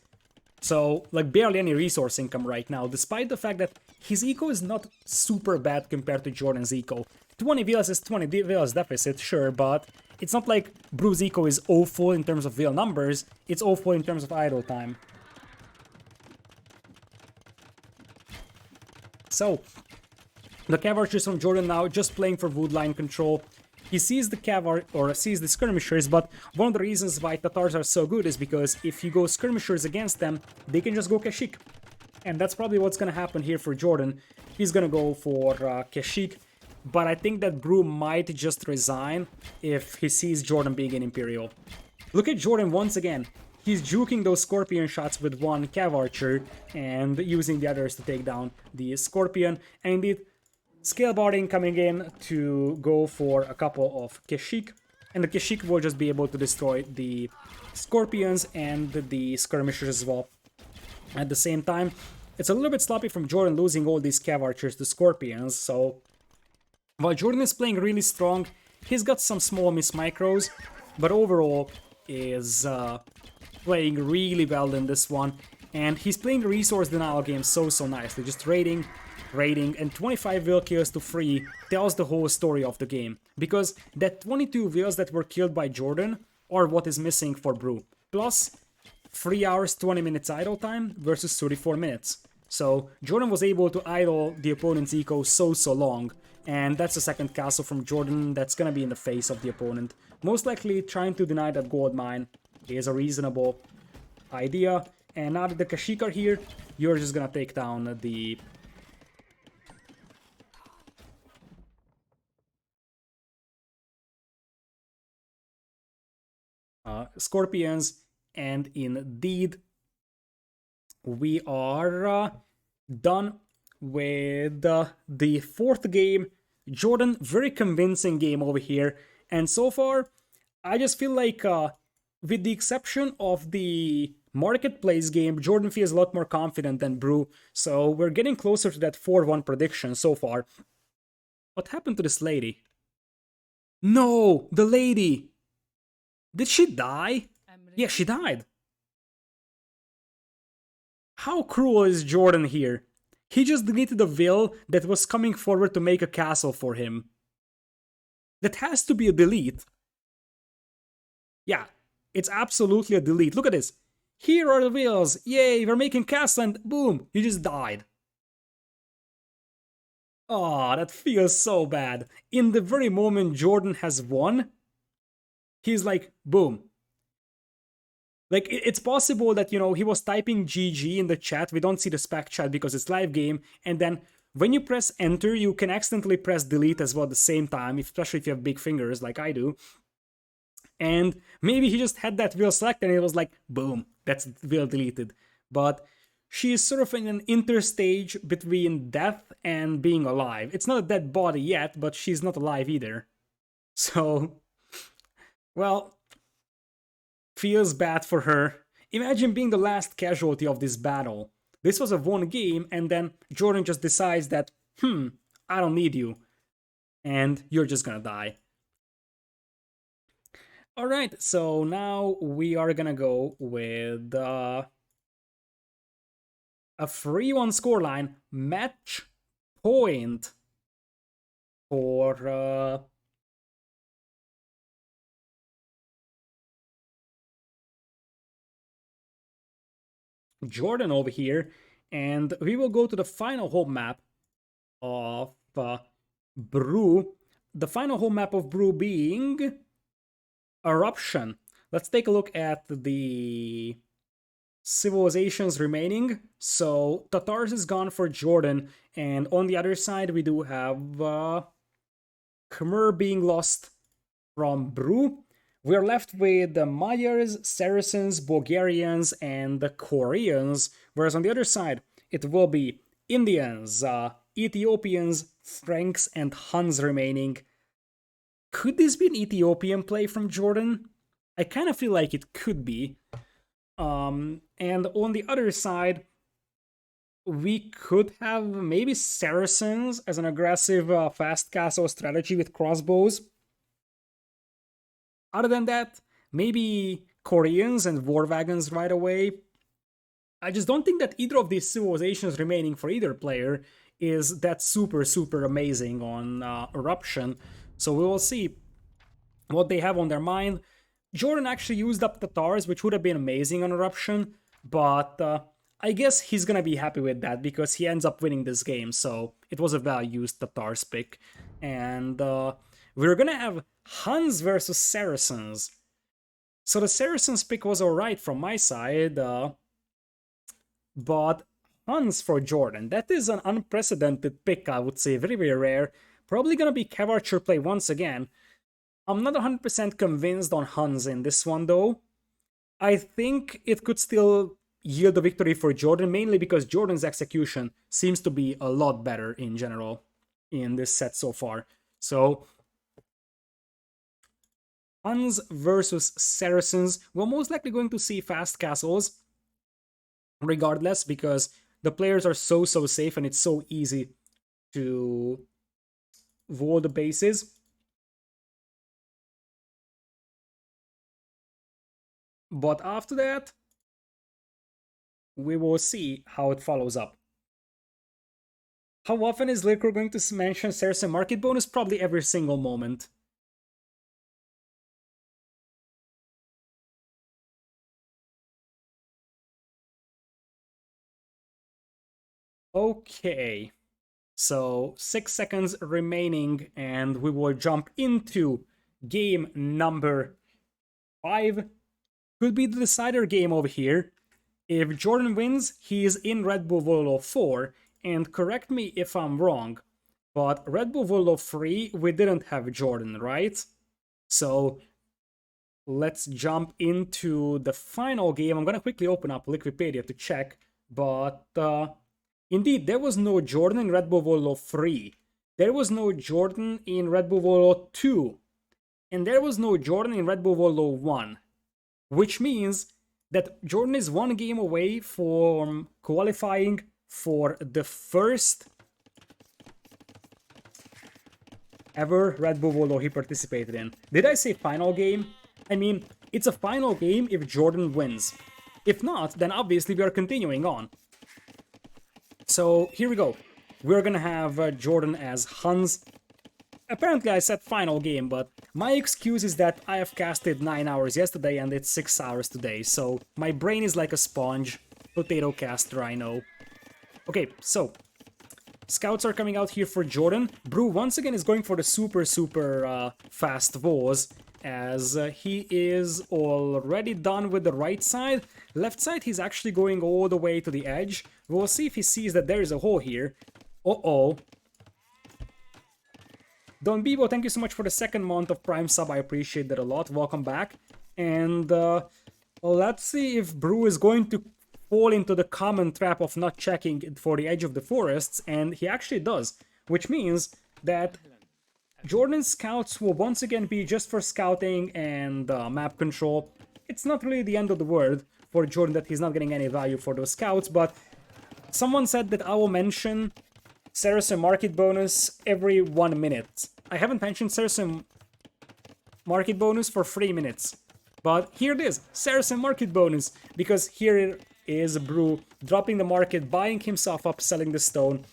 so like barely any resource income right now, despite the fact that his eco is not super bad compared to Jordan's eco. 20 villas is 20 villas deficit, sure, but it's not like Brew's eco is awful in terms of vill numbers, it's awful in terms of idle time. So the Cav Archers from Jordan now just playing for woodline control. He sees the sees the skirmishers, but one of the reasons why Tatars are so good is because if you go skirmishers against them, they can just go Keshik. And that's probably what's gonna happen here for Jordan. He's gonna go for Keshik, but I think that Brew might just resign if he sees Jordan being an Imperial. Look at Jordan once again. He's juking those Scorpion shots with one Cav Archer and using the others to take down the Scorpion. And indeed, Scalebarding coming in to go for a couple of Keshik, and the Keshik will just be able to destroy the Scorpions and the Skirmishers as well. At the same time, it's a little bit sloppy from Jordan losing all these Cav Archers to Scorpions, so while Jordan is playing really strong, he's got some small miss micros, but overall is playing really well in this one, and he's playing the resource denial game so nicely, just raiding, and 25 vill kills to 3 tells the whole story of the game, because that 22 vills that were killed by Jordan are what is missing for Brew, plus 3 hours 20 minutes idle time versus 34 minutes. So Jordan was able to idle the opponent's eco so long, and that's the second castle from Jordan that's gonna be in the face of the opponent. Most likely trying to deny that gold mine is a reasonable idea, and now that the Keshik are here, you're just gonna take down the Scorpions, and indeed we are done with the fourth game. Jordan, very convincing game over here, and so far I just feel like with the exception of the marketplace game, Jordan feels a lot more confident than Brew. So we're getting closer to that 4-1 prediction so far. What happened to this lady? No, the lady. Did she die? Yeah, she died. How cruel is Jordan here? He just deleted a will that was coming forward to make a castle for him. That has to be a delete. Yeah, it's absolutely a delete. Look at this. Here are the wills. Yay, we're making castle and boom, you just died. Oh, that feels so bad. In the very moment Jordan has won, he's like, boom. Like, it's possible that, he was typing GG in the chat. We don't see the spec chat because it's live game. And then when you press enter, you can accidentally press delete as well at the same time, especially if you have big fingers like I do. And maybe he just had that wheel selected and it was like, boom, that's wheel deleted. But she is sort of in an interstage between death and being alive. It's not a dead body yet, but she's not alive either. So, well, feels bad for her. Imagine being the last casualty of this battle. This was a one game, and then Jordan just decides that, I don't need you. And you're just gonna die. Alright, so now we are gonna go with a 3-1 scoreline. Match point for Jordan over here, and we will go to the final home map of Brew. The final home map of Brew being Eruption. Let's take a look at the civilizations remaining. So Tatars is gone for Jordan, and on the other side we do have Khmer being lost from Brew. We are left with the Magyars, Saracens, Bulgarians, and the Koreans, whereas on the other side, it will be Indians, Ethiopians, Franks, and Huns remaining. Could this be an Ethiopian play from Jordan? I kind of feel like it could be. And on the other side, we could have maybe Saracens as an aggressive fast castle strategy with crossbows. Other than that, maybe Koreans and war wagons right away. I just don't think that either of these civilizations remaining for either player is that super amazing on Eruption. So we will see what they have on their mind. Jordan actually used up Tatars, which would have been amazing on Eruption, but I guess he's gonna be happy with that because he ends up winning this game, so it was a well-used Tatars pick. And we're gonna have Huns versus Saracens. So the Saracens pick was alright from my side, but Huns for Jordan. That is an unprecedented pick, I would say, very rare. Probably gonna be Cavarture play once again. I'm not 100% convinced on Huns in this one though. I think it could still yield a victory for Jordan, mainly because Jordan's execution seems to be a lot better in general in this set so far. So Huns versus Saracens. We're most likely going to see fast castles regardless because the players are so safe and it's so easy to wall the bases. But after that, we will see how it follows up. How often is Liquor going to mention Saracen market bonus? Probably every single moment. Okay, so 6 seconds remaining and we will jump into game number 5. Could be the decider game over here. If Jordan wins, he is in Redbull Wololo 4, and correct me if I'm wrong, but Redbull Wololo 3, we didn't have Jordan, right? So let's jump into the final game. I'm gonna quickly open up Liquipedia to check, but indeed, there was no Jordan in Redbull Wololo 3. There was no Jordan in Redbull Wololo 2. And there was no Jordan in Redbull Wololo 1. which means that Jordan is one game away from qualifying for the first ever Red Bull Wololo he participated in. Did I say final game? I mean, it's a final game if Jordan wins. If not, then obviously we are continuing on. So here we go. We're gonna have Jordan as Hans. Apparently I said final game, but my excuse is that I have casted 9 hours yesterday and it's 6 hours today, so my brain is like a sponge. Potato caster, I know. Okay, so scouts are coming out here for Jordan. Brew once again is going for the super fast Vos, as he is already done with the right side. Left side he's actually going all the way to the edge. We'll see if he sees that there is a hole here. Uh-oh. Don Bibo, thank you so much for the second month of Prime sub, I appreciate that a lot, welcome back. And let's see if Brew is going to fall into the common trap of not checking for the edge of the forests, and he actually does, which means that Jordan's scouts will once again be just for scouting and map control. It's not really the end of the world for Jordan that he's not getting any value for those scouts, but someone said that I will mention Saracen market bonus every 1 minute. I haven't mentioned Saracen market bonus for 3 minutes. But here it is, Saracen market bonus, because here is Brew dropping the market, buying himself up, selling the stone.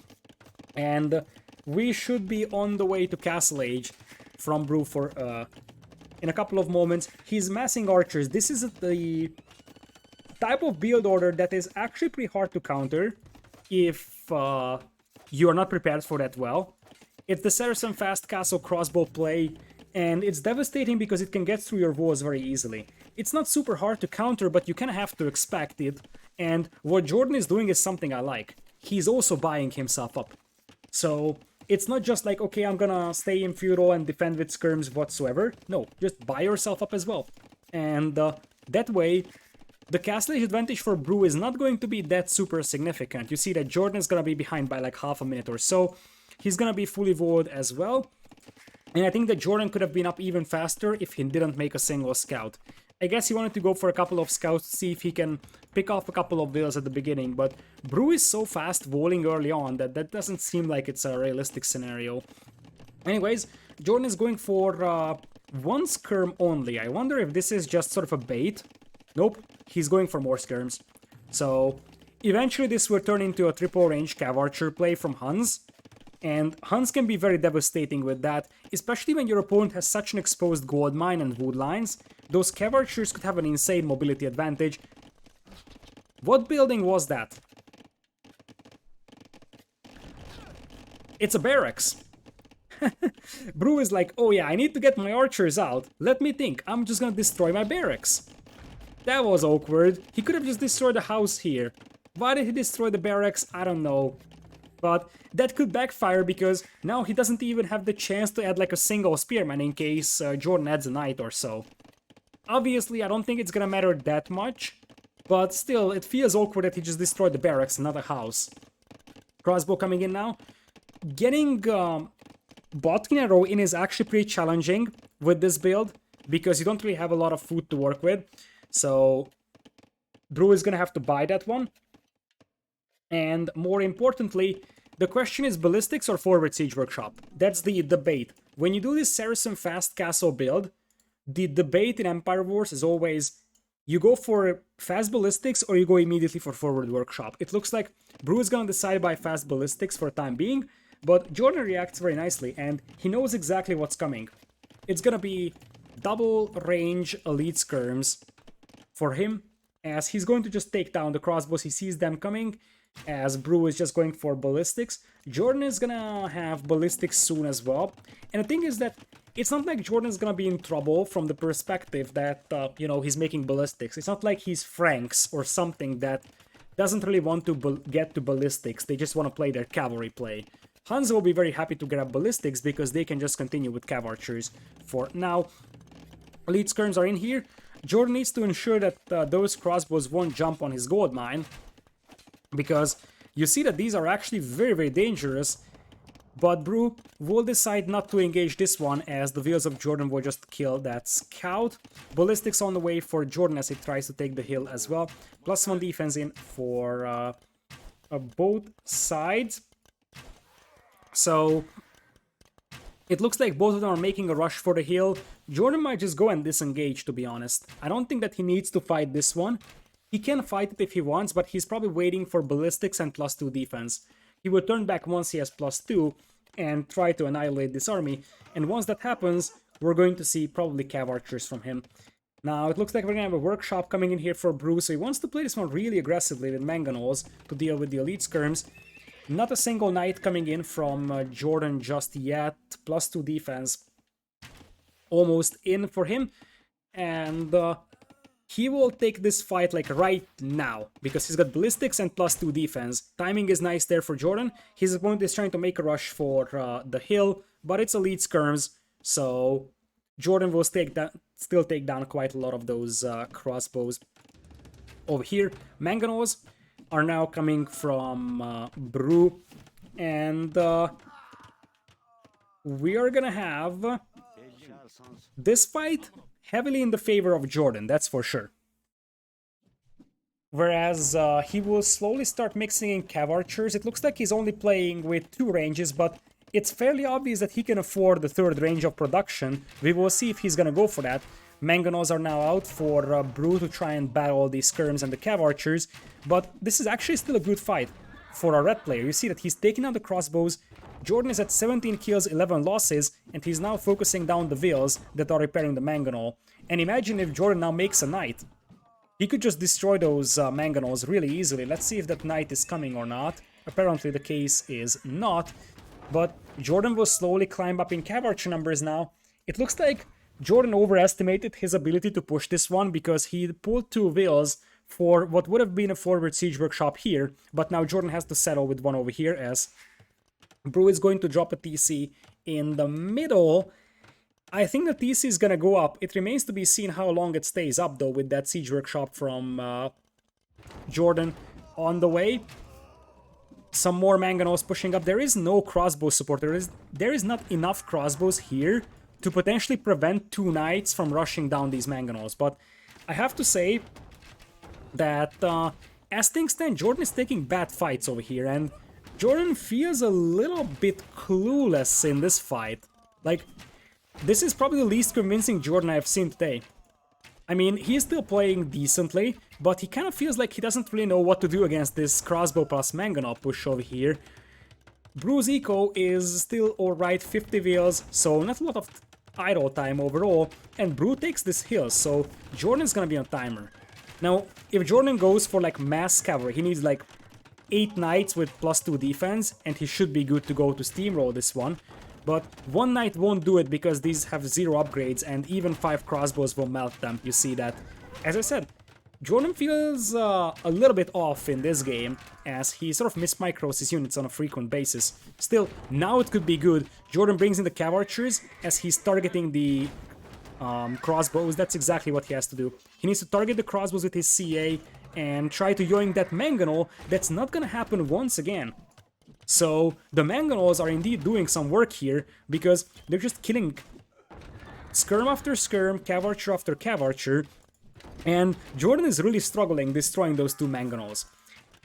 And we should be on the way to Castle Age from Brew for in a couple of moments. He's massing archers. This is the type of build order that is actually pretty hard to counter if you are not prepared for that well. It's the Saracen fast castle crossbow play, and it's devastating because it can get through your walls very easily. It's not super hard to counter, but you kind of have to expect it, and what Jordan is doing is something I like. He's also buying himself up. So it's not just like, okay, I'm gonna stay in feudal and defend with skirms whatsoever. No, just buy yourself up as well. And that way, the castle age advantage for Brew is not going to be that super significant. You see that Jordan is gonna be behind by like half a minute or so. He's gonna be fully walled as well. And I think that Jordan could have been up even faster if he didn't make a single scout. I guess he wanted to go for a couple of scouts to see if he can pick off a couple of villas at the beginning, but Brew is so fast walling early on that that doesn't seem like it's a realistic scenario. Anyways, Jordan is going for one skirm only. I wonder if this is just sort of a bait. Nope, he's going for more skirms. So eventually this will turn into a triple range cav archer play from Hans. And Hans can be very devastating with that, especially when your opponent has such an exposed gold mine and wood lines. Those cav archers could have an insane mobility advantage. What building was that? It's a barracks. Brew is like, oh yeah, I need to get my archers out. Let me think, I'm just gonna destroy my barracks. That was awkward. He could have just destroyed the house here. Why did he destroy the barracks? I don't know. But that could backfire because now he doesn't even have the chance to add like a single spearman in case Jordan adds a knight or so. Obviously, I don't think it's gonna matter that much, but still, it feels awkward that he just destroyed the barracks, not a house. Crossbow coming in now. Getting botkin arrow in is actually pretty challenging with this build because you don't really have a lot of food to work with. So Brew is gonna have to buy that one. And more importantly, the question is ballistics or forward siege workshop. That's the debate. When you do this Saracen fast castle build, the debate in Empire Wars is always you go for fast ballistics or you go immediately for forward workshop. It looks like Brew is gonna decide by fast ballistics for the time being, but Jordan reacts very nicely and he knows exactly what's coming. It's gonna be double range elite skirms for him, as he's going to just take down the crossbows. He sees them coming, as Brew is just going for ballistics. Jordan is gonna have ballistics soon as well. And the thing is that it's not like Jordan is gonna be in trouble from the perspective that, you know, he's making ballistics. It's not like he's Franks or something that doesn't really want to get to ballistics. They just want to play their cavalry play. Hans will be very happy to grab ballistics because they can just continue with cav archers for now. Elite skirms are in here. Jordan needs to ensure that those crossbows won't jump on his gold mine, because you see that these are actually very, very dangerous. But Brew will decide not to engage this one, as the wheels of Jordan will just kill that scout. Ballistics on the way for Jordan as he tries to take the hill as well. +1 defense in for both sides. So it looks like both of them are making a rush for the hill. Jordan might just go and disengage, to be honest. I don't think that he needs to fight this one. He can fight it if he wants, but he's probably waiting for ballistics and +2 defense. He will turn back once he has +2 and try to annihilate this army. And once that happens, we're going to see probably cav archers from him. Now, it looks like we're going to have a workshop coming in here for Bruce, so he wants to play this one really aggressively with mangonels to deal with the elite skirms. Not a single knight coming in from Jordan just yet. +2 defense almost in for him. And he will take this fight like right now, because he's got ballistics and +2 defense. Timing is nice there for Jordan. His opponent is trying to make a rush for the hill, but it's elite skirms, so Jordan will still take down quite a lot of those crossbows. Over here, mangonels are now coming from Brew, and we are gonna have this fight heavily in the favor of Jordan, that's for sure. Whereas he will slowly start mixing in cav archers. It looks like he's only playing with 2 ranges, but it's fairly obvious that he can afford the 3rd range of production. We will see if he's gonna go for that. Mangonels are now out for Brew to try and battle the skirms and the cav archers, but this is actually still a good fight for a red player. You see that he's taking out the crossbows. Jordan is at 17 kills, 11 losses, and he's now focusing down the wheels that are repairing the mangonel. And imagine if Jordan now makes a knight. He could just destroy those mangonels really easily. Let's see if that knight is coming or not. Apparently the case is not, but Jordan will slowly climb up in cav archer numbers now. It looks like Jordan overestimated his ability to push this one, because he pulled 2 wheels for what would have been a forward siege workshop here, but now Jordan has to settle with one over here, as Brew is going to drop a TC in the middle. I think the TC is gonna go up. It remains to be seen how long it stays up, though, with that siege workshop from Jordan on the way. Some more mangonels pushing up. There is no crossbow support. There is not enough crossbows here to potentially prevent 2 knights from rushing down these mangonels. But I have to say that as things stand, Jordan is taking bad fights over here, and Jordan feels a little bit clueless in this fight. Like, this is probably the least convincing Jordan I've seen today. I mean, he's still playing decently, but he kind of feels like he doesn't really know what to do against this crossbow plus mangonel push over here. Brew's eco is still alright, 50 wheels, so not a lot of idle time overall, and Brew takes this hill, so Jordan's gonna be on timer. Now, if Jordan goes for like mass cavalry, he needs like 8 knights with +2 defense, and he should be good to go to steamroll this one. But 1 knight won't do it, because these have 0 upgrades, and even 5 crossbows will melt them, you see that. As I said, Jordan feels a little bit off in this game, as he sort of mismicros his units on a frequent basis. Still, now it could be good. Jordan brings in the cav archers, as he's targeting the crossbows. That's exactly what he has to do. He needs to target the crossbows with his CA, and try to yoink that mangonel. That's not gonna happen once again. So the mangonels are indeed doing some work here, because they're just killing skirm after skirm, cav archer after cav archer, and Jordan is really struggling destroying those 2 mangonels.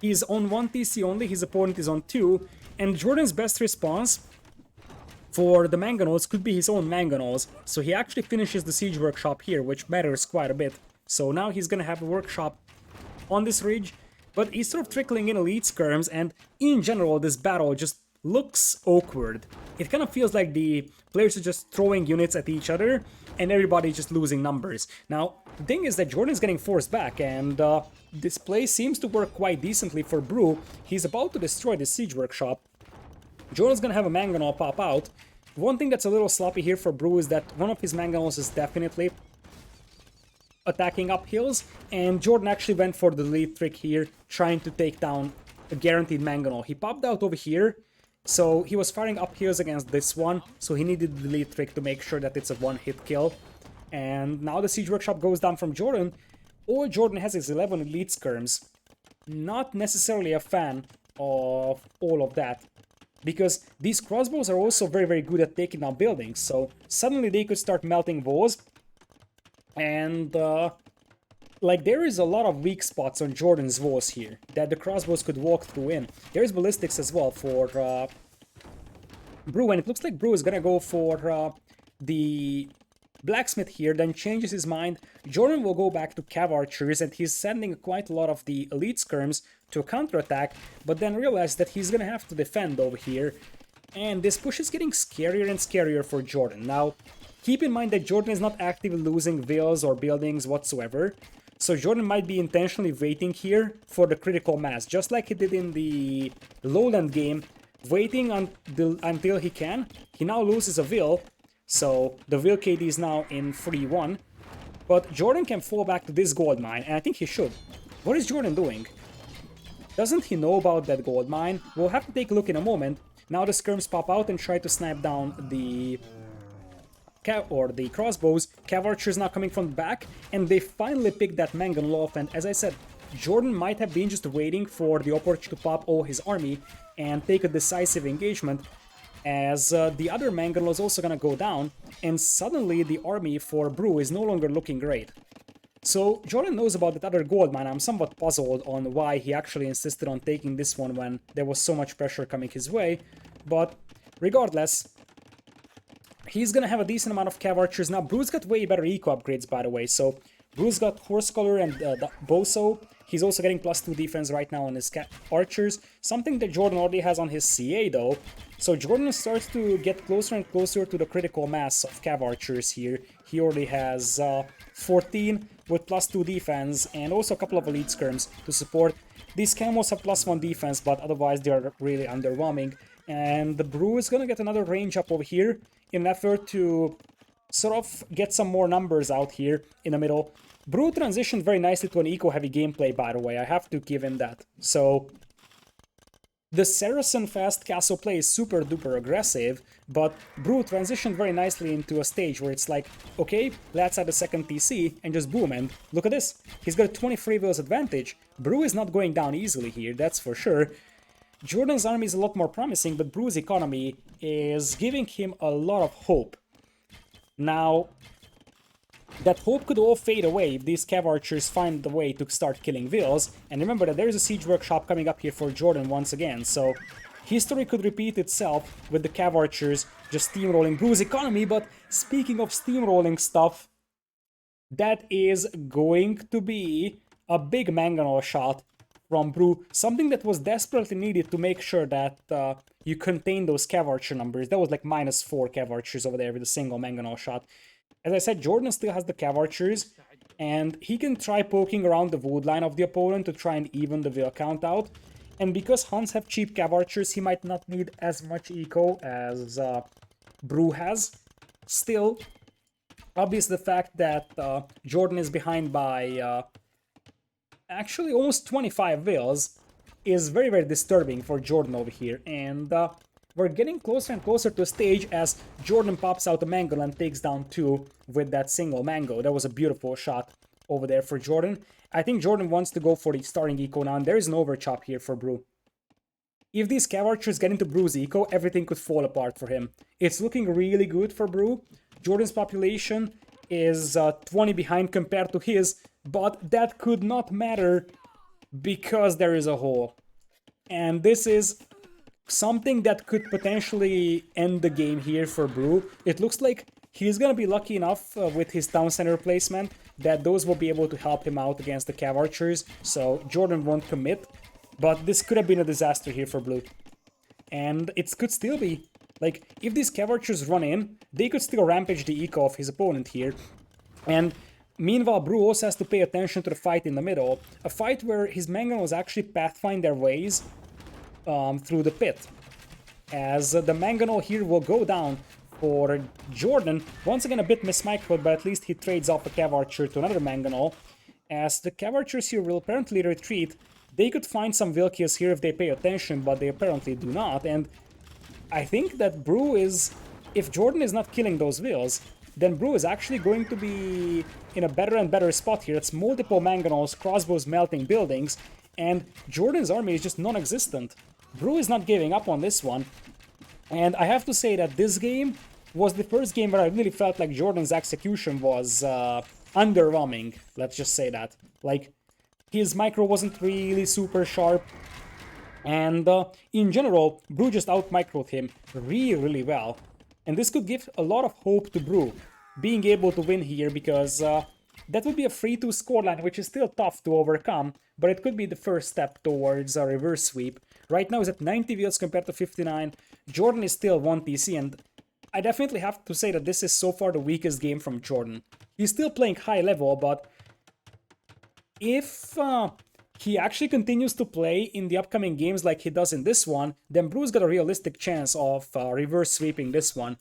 He's on 1 TC only, his opponent is on 2, and Jordan's best response for the mangonels could be his own mangonels, so he actually finishes the siege workshop here, which matters quite a bit. So now he's gonna have a workshop on this ridge, but he's sort of trickling in elite skirms, and in general this battle just looks awkward. It kind of feels like the players are just throwing units at each other and everybody's just losing numbers. Now, the thing is that Jordan is getting forced back, and this play seems to work quite decently for Brew. He's about to destroy the siege workshop. Jordan's gonna have a mangonel pop out. One thing that's a little sloppy here for Brew is that one of his mangonels is definitely attacking up hills, and Jordan actually went for the lead trick here, trying to take down a guaranteed mangonel. He popped out over here, so he was firing up hills against this one, so he needed the lead trick to make sure that it's a 1-hit kill. And now the siege workshop goes down from Jordan. All Jordan has is 11 elite skirms. Not necessarily a fan of all of that. because these crossbows are also very, very good at taking down buildings. So suddenly they could start melting walls, and like, there is a lot of weak spots on Jordan's walls here that the crossbows could walk through in. There's ballistics as well for Brew, and it looks like Brew is gonna go for the blacksmith here, then changes his mind. Jordan will go back to cav archers, and he's sending quite a lot of the elite skirms to counterattack, but then realizes that he's gonna have to defend over here. And this push is getting scarier and scarier for Jordan. Now, keep in mind that Jordan is not actively losing villas or buildings whatsoever, so Jordan might be intentionally waiting here for the critical mass, just like he did in the lowland game, waiting until he can. He now loses a vill, so the vill KD is now in 3-1, but Jordan can fall back to this gold mine, and I think he should. What is Jordan doing? Doesn't he know about that gold mine? We'll have to take a look in a moment. Now the skirms pop out and try to snipe down the crossbows. Cav archers now coming from the back, and they finally picked that mangonel off. And as I said, Jordan might have been just waiting for the opportunity to pop all his army and take a decisive engagement, as the other mangonel is also gonna go down, and suddenly the army for Brew is no longer looking great. So Jordan knows about that other gold mine. I'm somewhat puzzled on why he actually insisted on taking this one when there was so much pressure coming his way, but regardless, he's gonna have a decent amount of cav archers. Now Brew's got way better eco upgrades, by the way, so Brew's got horse color and the boso. He's also getting +2 defense right now on his archers, something that Jordan already has on his CA though. So Jordan starts to get closer and closer to the critical mass of cav archers here. He already has 14 with +2 defense, and also a couple of elite skirms to support. These camos have +1 defense, but otherwise they are really underwhelming. And the Brew is gonna get another range up over here in an effort to sort of get some more numbers out here in the middle. Brew transitioned very nicely to an eco-heavy gameplay, by the way, I have to give him that. So the Saracen fast castle play is super duper aggressive, but Brew transitioned very nicely into a stage where it's like, okay, let's add a second TC and just boom, and look at this. He's got a 23 vills advantage. Brew is not going down easily here, that's for sure. Jordan's army is a lot more promising, but Brew's economy is giving him a lot of hope. Now, that hope could all fade away if these cav archers find the way to start killing vills, and remember that there's a siege workshop coming up here for Jordan once again, so history could repeat itself with the cav archers just steamrolling Brew's economy. But speaking of steamrolling stuff, that is going to be a big mangonel shot from Brew, something that was desperately needed to make sure that you contain those cav archer numbers. That was like -4 cav archers over there with a single mangonel shot. As I said, Jordan still has the cav archers, and he can try poking around the wood line of the opponent to try and even the vill count out. And because Huns have cheap cav archers, he might not need as much eco as Brew has. Still, obviously the fact that Jordan is behind by actually almost 25 vills is very, very disturbing for Jordan over here. And we're getting closer and closer to a stage as Jordan pops out a mango and takes down 2 with that single mango. That was a beautiful shot over there for Jordan. I think Jordan wants to go for the starting eco now, and there is an overchop here for Brew. If these cav archers get into Brew's eco, everything could fall apart for him. It's looking really good for Brew. Jordan's population is 20 behind compared to his, but that could not matter because there is a hole. And this is something that could potentially end the game here for Brew. It looks like he's gonna be lucky enough with his town center placement that those will be able to help him out against the cav archers, so Jordan won't commit, but this could have been a disaster here for Blue. And it could still be. Like, if these cav archers run in, they could still rampage the eco of his opponent here. And meanwhile, Brew also has to pay attention to the fight in the middle, a fight where his mangonels actually pathfind their ways through the pit, as the mangonel here will go down for Jordan. Once again a bit mismicroed, but at least he trades off a cav archer to another mangonel, as the cav archers here will apparently retreat. They could find some vill kills here if they pay attention, but they apparently do not. And I think that Brew is, if Jordan is not killing those vills, then Brew is actually going to be in a better and better spot here. It's multiple mangonels, crossbows melting buildings, and Jordan's army is just non-existent. Brew is not giving up on this one. And I have to say that this game was the first game where I really felt like Jordan's execution was underwhelming. Let's just say that. Like, his micro wasn't really super sharp. And in general, Brew just out-microed him really, really well. And this could give a lot of hope to Brew being able to win here because that would be a 3-2 scoreline, which is still tough to overcome, but it could be the first step towards a reverse sweep. Right now is at 90 wheels compared to 59. Jordan is still 1 TC, and I definitely have to say that this is so far the weakest game from Jordan. He's still playing high level, but if he actually continues to play in the upcoming games like he does in this one, then Brew's got a realistic chance of reverse sweeping this one.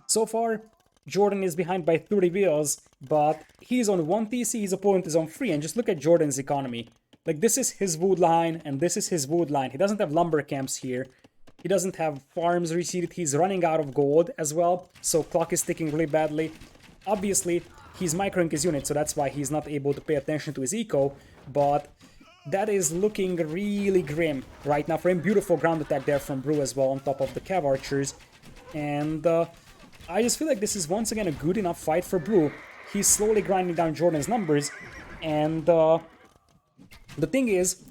So far, Jordan is behind by 30 wheels, but he's on 1 TC, his opponent is on 3, and just look at Jordan's economy. Like, this is his wood line, and this is his wood line. He doesn't have lumber camps here. He doesn't have farms reseeded. He's running out of gold as well, so clock is ticking really badly. Obviously, he's microing his unit, so that's why he's not able to pay attention to his eco, but that is looking really grim right now for him. Beautiful ground attack there from Brew as well on top of the Cav Archers. And I just feel like this is once again a good enough fight for Brew. He's slowly grinding down Jordan's numbers, and the thing is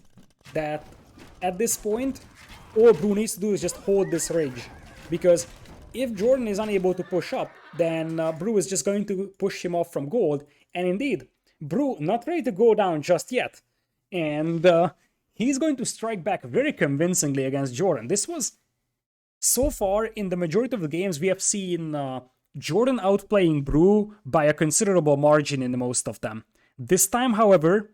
that at this point, all Brew needs to do is just hold this ridge. Because if Jordan is unable to push up, then Brew is just going to push him off from gold. And indeed, Brew not ready to go down just yet. And he's going to strike back very convincingly against Jordan. This was, so far, in the majority of the games, we have seen Jordan outplaying Brew by a considerable margin in most of them. This time, however,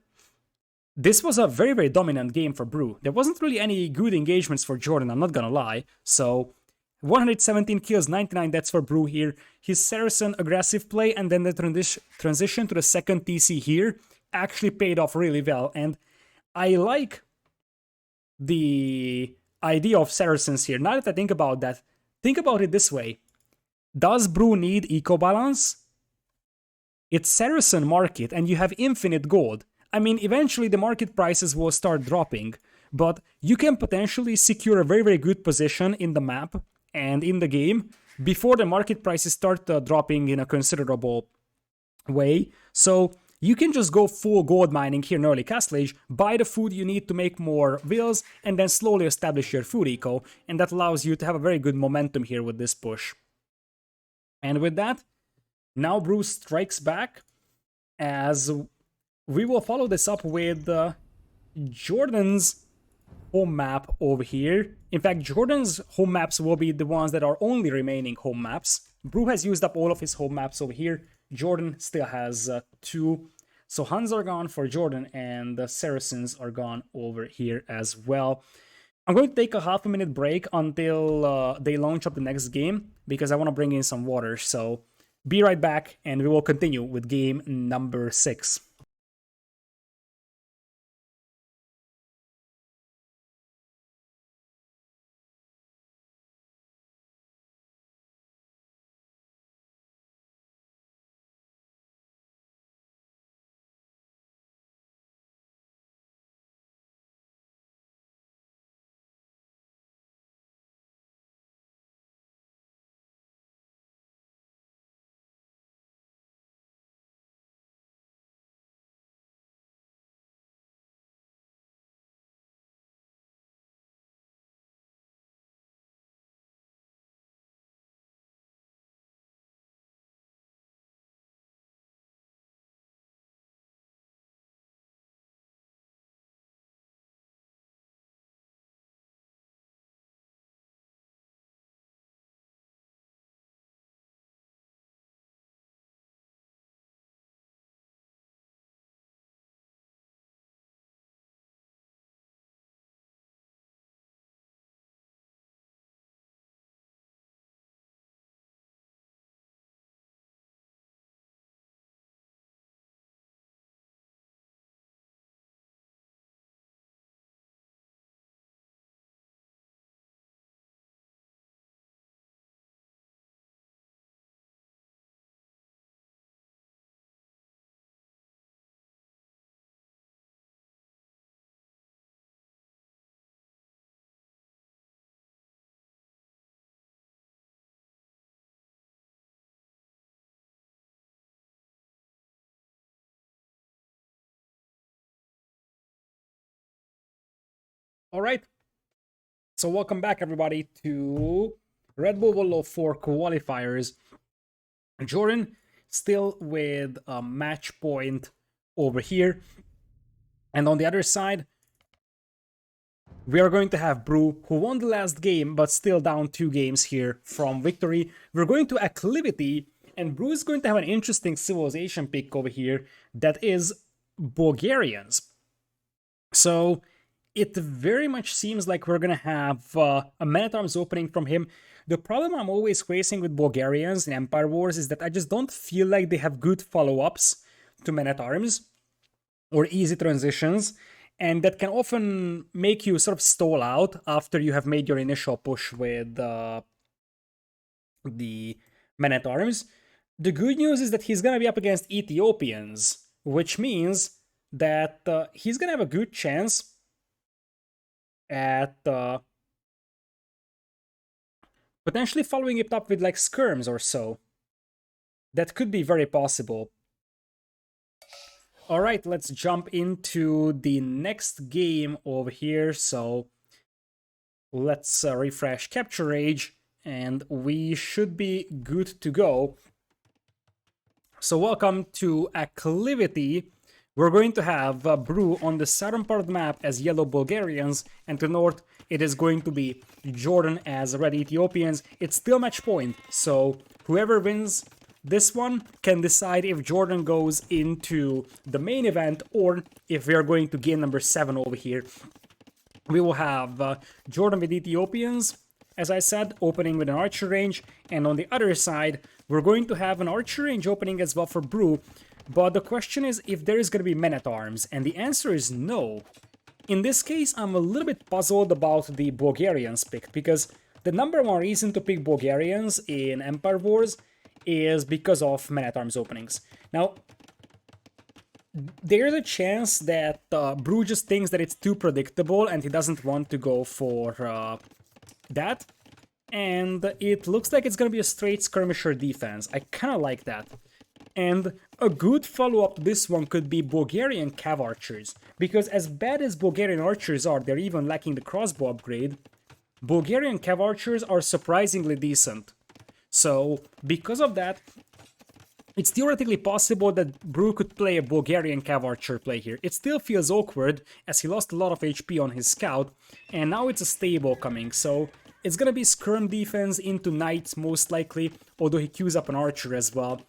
this was a very, very dominant game for Brew. There wasn't really any good engagements for Jordan, I'm not gonna lie. So, 117 kills, 99 deaths for Brew here. His Saracen aggressive play and then the transition to the second TC here actually paid off really well. And I like the idea of Saracens here. Now that I think about that, think about it this way. Does Brew need eco balance? It's Saracen market and you have infinite gold. I mean, eventually the market prices will start dropping, but you can potentially secure a very, very good position in the map and in the game before the market prices start dropping in a considerable way. So you can just go full gold mining here in early Castle Age, buy the food you need to make more wheels, and then slowly establish your food eco, and that allows you to have a very good momentum here with this push. And with that, now Bruce strikes back as we will follow this up with Jordan's home map over here. In fact, Jordan's home maps will be the ones that are only remaining home maps. Brew has used up all of his home maps over here. Jordan still has 2. So Huns are gone for Jordan, and the Saracens are gone over here as well. I'm going to take a half a minute break until they launch up the next game, because I want to bring in some water. So be right back, and we will continue with game number 6. All right, so welcome back everybody to Redbull Wololo 4 qualifiers. Jordan still with a match point over here, and on the other side we are going to have Brew, who won the last game but still down 2 games here from victory. We're going to Acclivity, and Brew is going to have an interesting civilization pick over here that is Bulgarians. So it very much seems like we're gonna have a Man-at-Arms opening from him. The problem I'm always facing with Bulgarians in Empire Wars is that I just don't feel like they have good follow-ups to Men-at-Arms or easy transitions, and that can often make you sort of stall out after you have made your initial push with the Men-at-Arms. The good news is that he's gonna be up against Ethiopians, which means that he's gonna have a good chance at potentially following it up with like skirms or so. That could be very possible. All right, let's jump into the next game over here. So let's refresh Capture Age, and we should be good to go. So welcome to Acclivity. We're going to have Brew on the southern part of the map as yellow Bulgarians, and to the north it is going to be Jordan as red Ethiopians. It's still match point, so whoever wins this one can decide if Jordan goes into the main event or if we are going to game number 7 over here. We will have Jordan with Ethiopians, as I said, opening with an archer range, and on the other side we're going to have an archer range opening as well for Brew. But the question is if there is going to be Men-at-Arms, and the answer is no. In this case, I'm a little bit puzzled about the Bulgarians pick, because the number one reason to pick Bulgarians in Empire Wars is because of Men-at-Arms openings. Now, there's a chance that Brew just thinks that it's too predictable and he doesn't want to go for that. And it looks like it's going to be a straight skirmisher defense. I kind of like that. And a good follow-up to this one could be Bulgarian Cav Archers, because as bad as Bulgarian Archers are, they're even lacking the crossbow upgrade, Bulgarian Cav Archers are surprisingly decent. So, because of that, it's theoretically possible that Brew could play a Bulgarian Cav Archer play here. It still feels awkward, as he lost a lot of HP on his scout, and now it's a stable coming, so it's gonna be skirm defense into knights most likely, although he queues up an archer as well.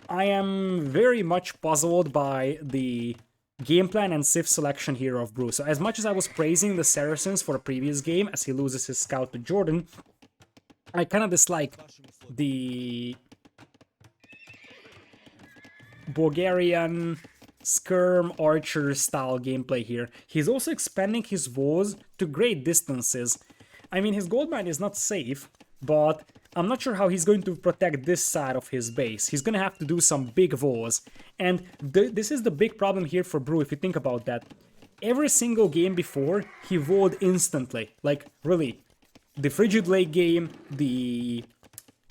I am very much puzzled by the game plan and civ selection here of Brew. So as much as I was praising the Saracens for a previous game as he loses his scout to Jordan, I kind of dislike the Bulgarian skirm archer style gameplay here. He's also expanding his walls to great distances. I mean, his gold mine is not safe, but I'm not sure how he's going to protect this side of his base. He's going to have to do some big walls. And this is the big problem here for Brew, if you think about that. Every single game before, he walled instantly. Like, really. The Frigid Lake game, the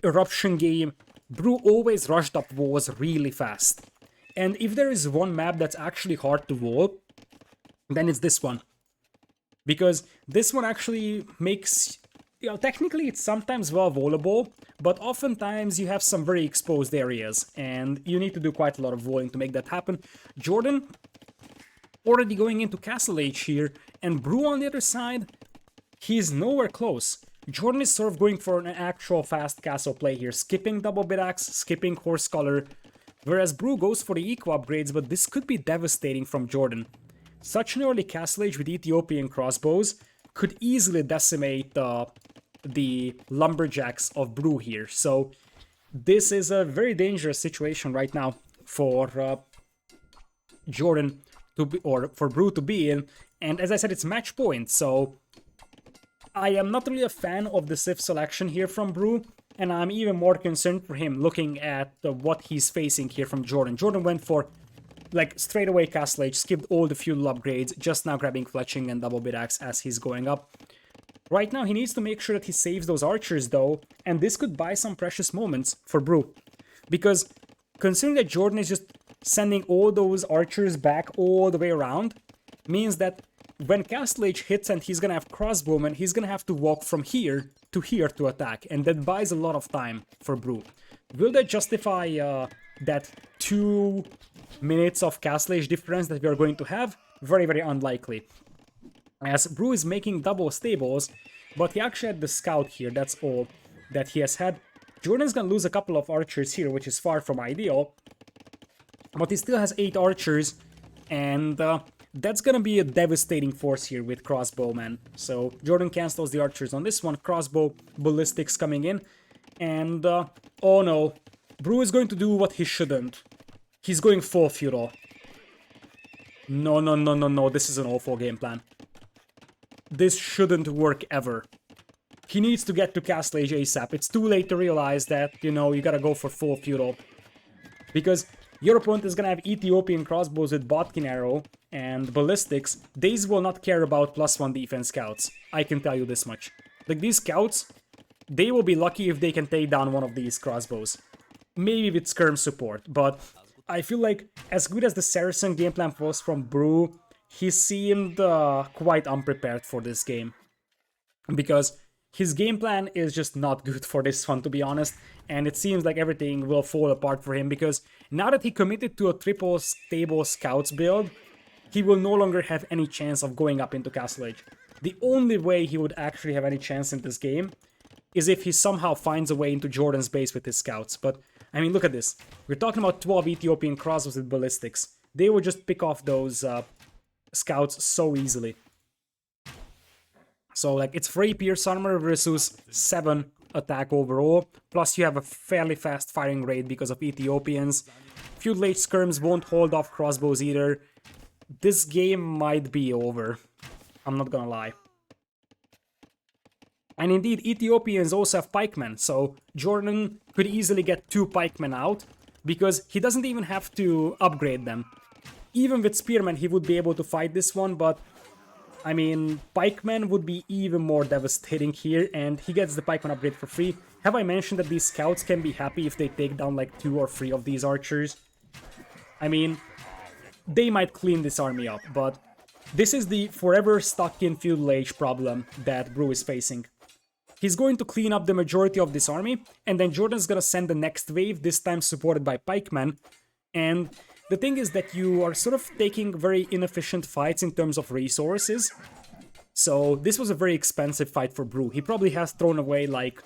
Eruption game, Brew always rushed up walls really fast. And if there is one map that's actually hard to wall, then it's this one. Because this one actually makes... You know, technically it's sometimes well wallable, but oftentimes you have some very exposed areas, and you need to do quite a lot of walling to make that happen. Jordan already going into Castle Age here, and Brew on the other side, he's nowhere close. Jordan is sort of going for an actual fast castle play here, skipping double bit axe, skipping horse collar, whereas Brew goes for the eco upgrades, but this could be devastating from Jordan. Such an early Castle Age with Ethiopian crossbows could easily decimate the lumberjacks of Brew here. So this is a very dangerous situation right now for Jordan to be, or for Brew to be in. And as I said, it's match point. So I am not really a fan of the civ selection here from Brew, and I'm even more concerned for him looking at what he's facing here from Jordan. Jordan went for like straight away Castle Age, skipped all the feudal upgrades, just now grabbing fletching and double bit axe as he's going up. Right now, he needs to make sure that he saves those archers, though, and this could buy some precious moments for Brew. Because considering that Jordan is just sending all those archers back all the way around, means that when Castle Age hits and he's gonna have crossbowman, he's gonna have to walk from here to attack, and that buys a lot of time for Brew. Will that justify that 2 minutes of Castle Age difference that we are going to have? Very, very unlikely. As Brew is making double stables, but he actually had the scout here, that's all that he has had. Jordan's gonna lose a couple of archers here, which is far from ideal, but he still has 8 archers, and that's gonna be a devastating force here with crossbowmen. So Jordan cancels the archers on this one, crossbow, ballistics coming in, and oh no, Brew is going to do what he shouldn't. He's going full feudal. No, no, no, no, no, this is an awful game plan. This shouldn't work ever. He needs to get to Castle Age ASAP. It's too late to realize that, you know, you gotta go for full feudal. Because your opponent is gonna have Ethiopian crossbows with Botkin arrow and ballistics. These will not care about +1 defense scouts. I can tell you this much. Like, these scouts, they will be lucky if they can take down one of these crossbows. Maybe with skirm support, but I feel like as good as the Saracen game plan was from Brew, he seemed quite unprepared for this game. Because his game plan is just not good for this one, to be honest, and it seems like everything will fall apart for him, because now that he committed to a triple stable scouts build, he will no longer have any chance of going up into Castle Age. The only way he would actually have any chance in this game is if he somehow finds a way into Jordan's base with his scouts. But, I mean, look at this. We're talking about 12 Ethiopian crossbows with ballistics. They would just pick off those scouts so easily. So, like, it's 3 pierce armor versus 7 attack overall. Plus, you have a fairly fast firing rate because of Ethiopians. Feudal Age skirms won't hold off crossbows either. This game might be over. I'm not gonna lie. And indeed, Ethiopians also have pikemen, so Jordan could easily get 2 pikemen out, because he doesn't even have to upgrade them. Even with spearmen, he would be able to fight this one, but I mean, pikemen would be even more devastating here, and he gets the pikeman upgrade for free. Have I mentioned that these scouts can be happy if they take down like 2 or 3 of these archers? I mean, they might clean this army up, but this is the forever stuck in Feudal Age problem that Brew is facing. He's going to clean up the majority of this army, and then Jordan's gonna send the next wave, this time supported by pikemen, and the thing is that you are sort of taking very inefficient fights in terms of resources. So this was a very expensive fight for Brew. He probably has thrown away like,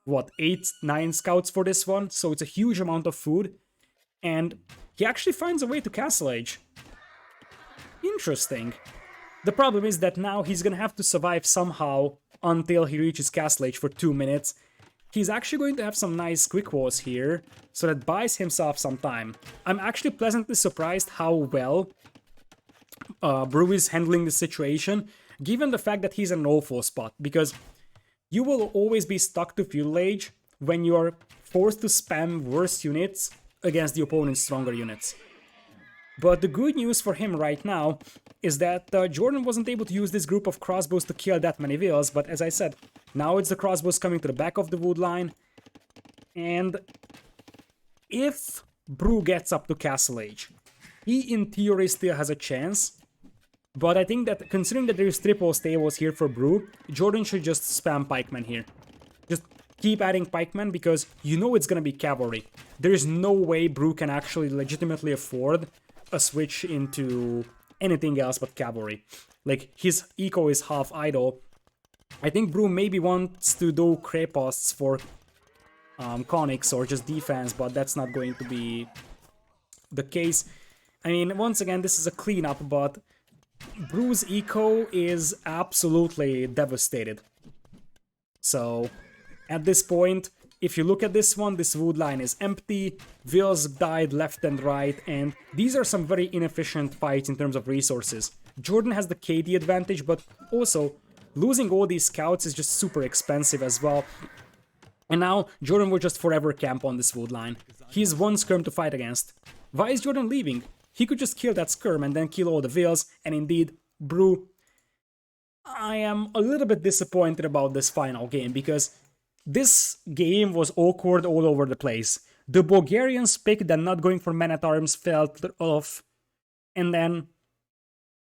what, 8, 9 scouts for this one? So it's a huge amount of food. And he actually finds a way to Castle Age. Interesting. The problem is that now he's gonna have to survive somehow until he reaches Castle Age for 2 minutes. He's actually going to have some nice quick walls here, so that buys himself some time. I'm actually pleasantly surprised how well Brew is handling the situation, given the fact that he's in an awful spot, because you will always be stuck to Feudal Age when you are forced to spam worse units against the opponent's stronger units. But the good news for him right now is that Jordan wasn't able to use this group of crossbows to kill that many villas, but as I said, now it's the crossbows coming to the back of the wood line, and if Brew gets up to Castle Age, he in theory still has a chance, but I think that considering that there's triple stables here for Brew, Jordan should just spam pikemen here. Just keep adding pikemen, because you know it's gonna be cavalry. There's no way Brew can actually legitimately afford a switch into anything else but cavalry. Like, his eco is half idle. I think Brew maybe wants to do creposts for conics or just defense, but that's not going to be the case. I mean, once again, this is a cleanup, but Brew's eco is absolutely devastated. So, at this point, if you look at this one, this wood line is empty, vills died left and right, and these are some very inefficient fights in terms of resources. Jordan has the KD advantage, but also losing all these scouts is just super expensive as well. And now Jordan will just forever camp on this wood line. He has 1 skirm to fight against. Why is Jordan leaving? He could just kill that skirm and then kill all the vills, and indeed, Brew, I am a little bit disappointed about this final game, because this game was awkward all over the place. The Bulgarians picked and not going for men-at-arms felt off, and then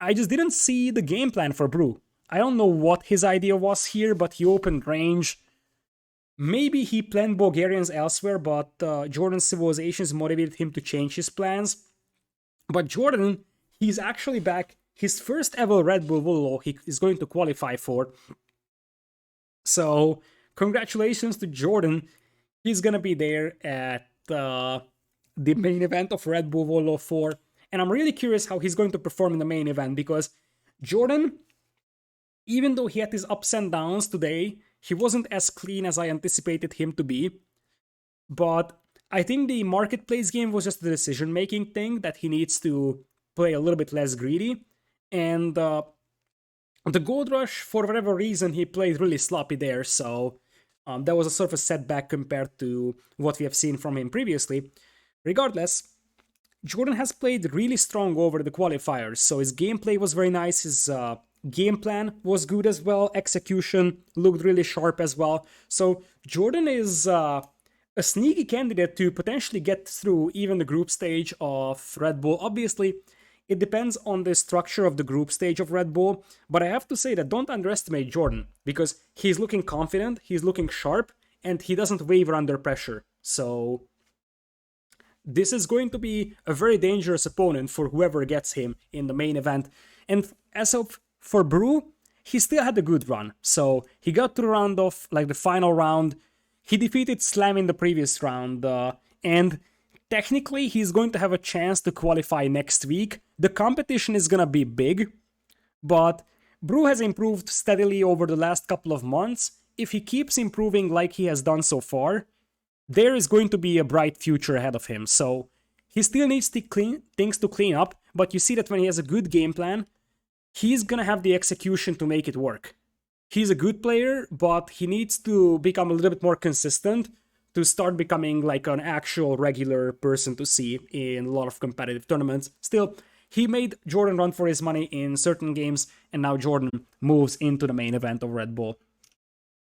I just didn't see the game plan for Brew. I don't know what his idea was here, but he opened range. Maybe he planned Bulgarians elsewhere, but Jordan's civilizations motivated him to change his plans. But Jordan, he's actually back. His first ever Redbull Wololo he is going to qualify for. So, congratulations to Jordan. He's gonna be there at the main event of Redbull Wololo 4. And I'm really curious how he's going to perform in the main event because Jordan, even though he had his ups and downs today, he wasn't as clean as I anticipated him to be. But I think the marketplace game was just the decision-making thing that he needs to play a little bit less greedy. And the Gold Rush, for whatever reason, he played really sloppy there, so that was a sort of a setback compared to what we have seen from him previously. Regardless, Jordan has played really strong over the qualifiers, so his gameplay was very nice, his game plan was good as well, execution looked really sharp as well. So Jordan is a sneaky candidate to potentially get through even the group stage of Red Bull. Obviously, it depends on the structure of the group stage of Red Bull, but I have to say that don't underestimate Jordan, because he's looking confident, he's looking sharp, and he doesn't waver under pressure. So this is going to be a very dangerous opponent for whoever gets him in the main event. And as of for Brew, he still had a good run. So he got to the round of, like the final round, he defeated Slam in the previous round, and technically he's going to have a chance to qualify next week. The competition is gonna be big, but Brew has improved steadily over the last couple of months. If he keeps improving like he has done so far, there is going to be a bright future ahead of him. So he still needs things to clean up, but you see that when he has a good game plan, he's gonna have the execution to make it work. He's a good player, but he needs to become a little bit more consistent to start becoming like an actual regular person to see in a lot of competitive tournaments. Still, he made Jordan run for his money in certain games, and now Jordan moves into the main event of Red Bull.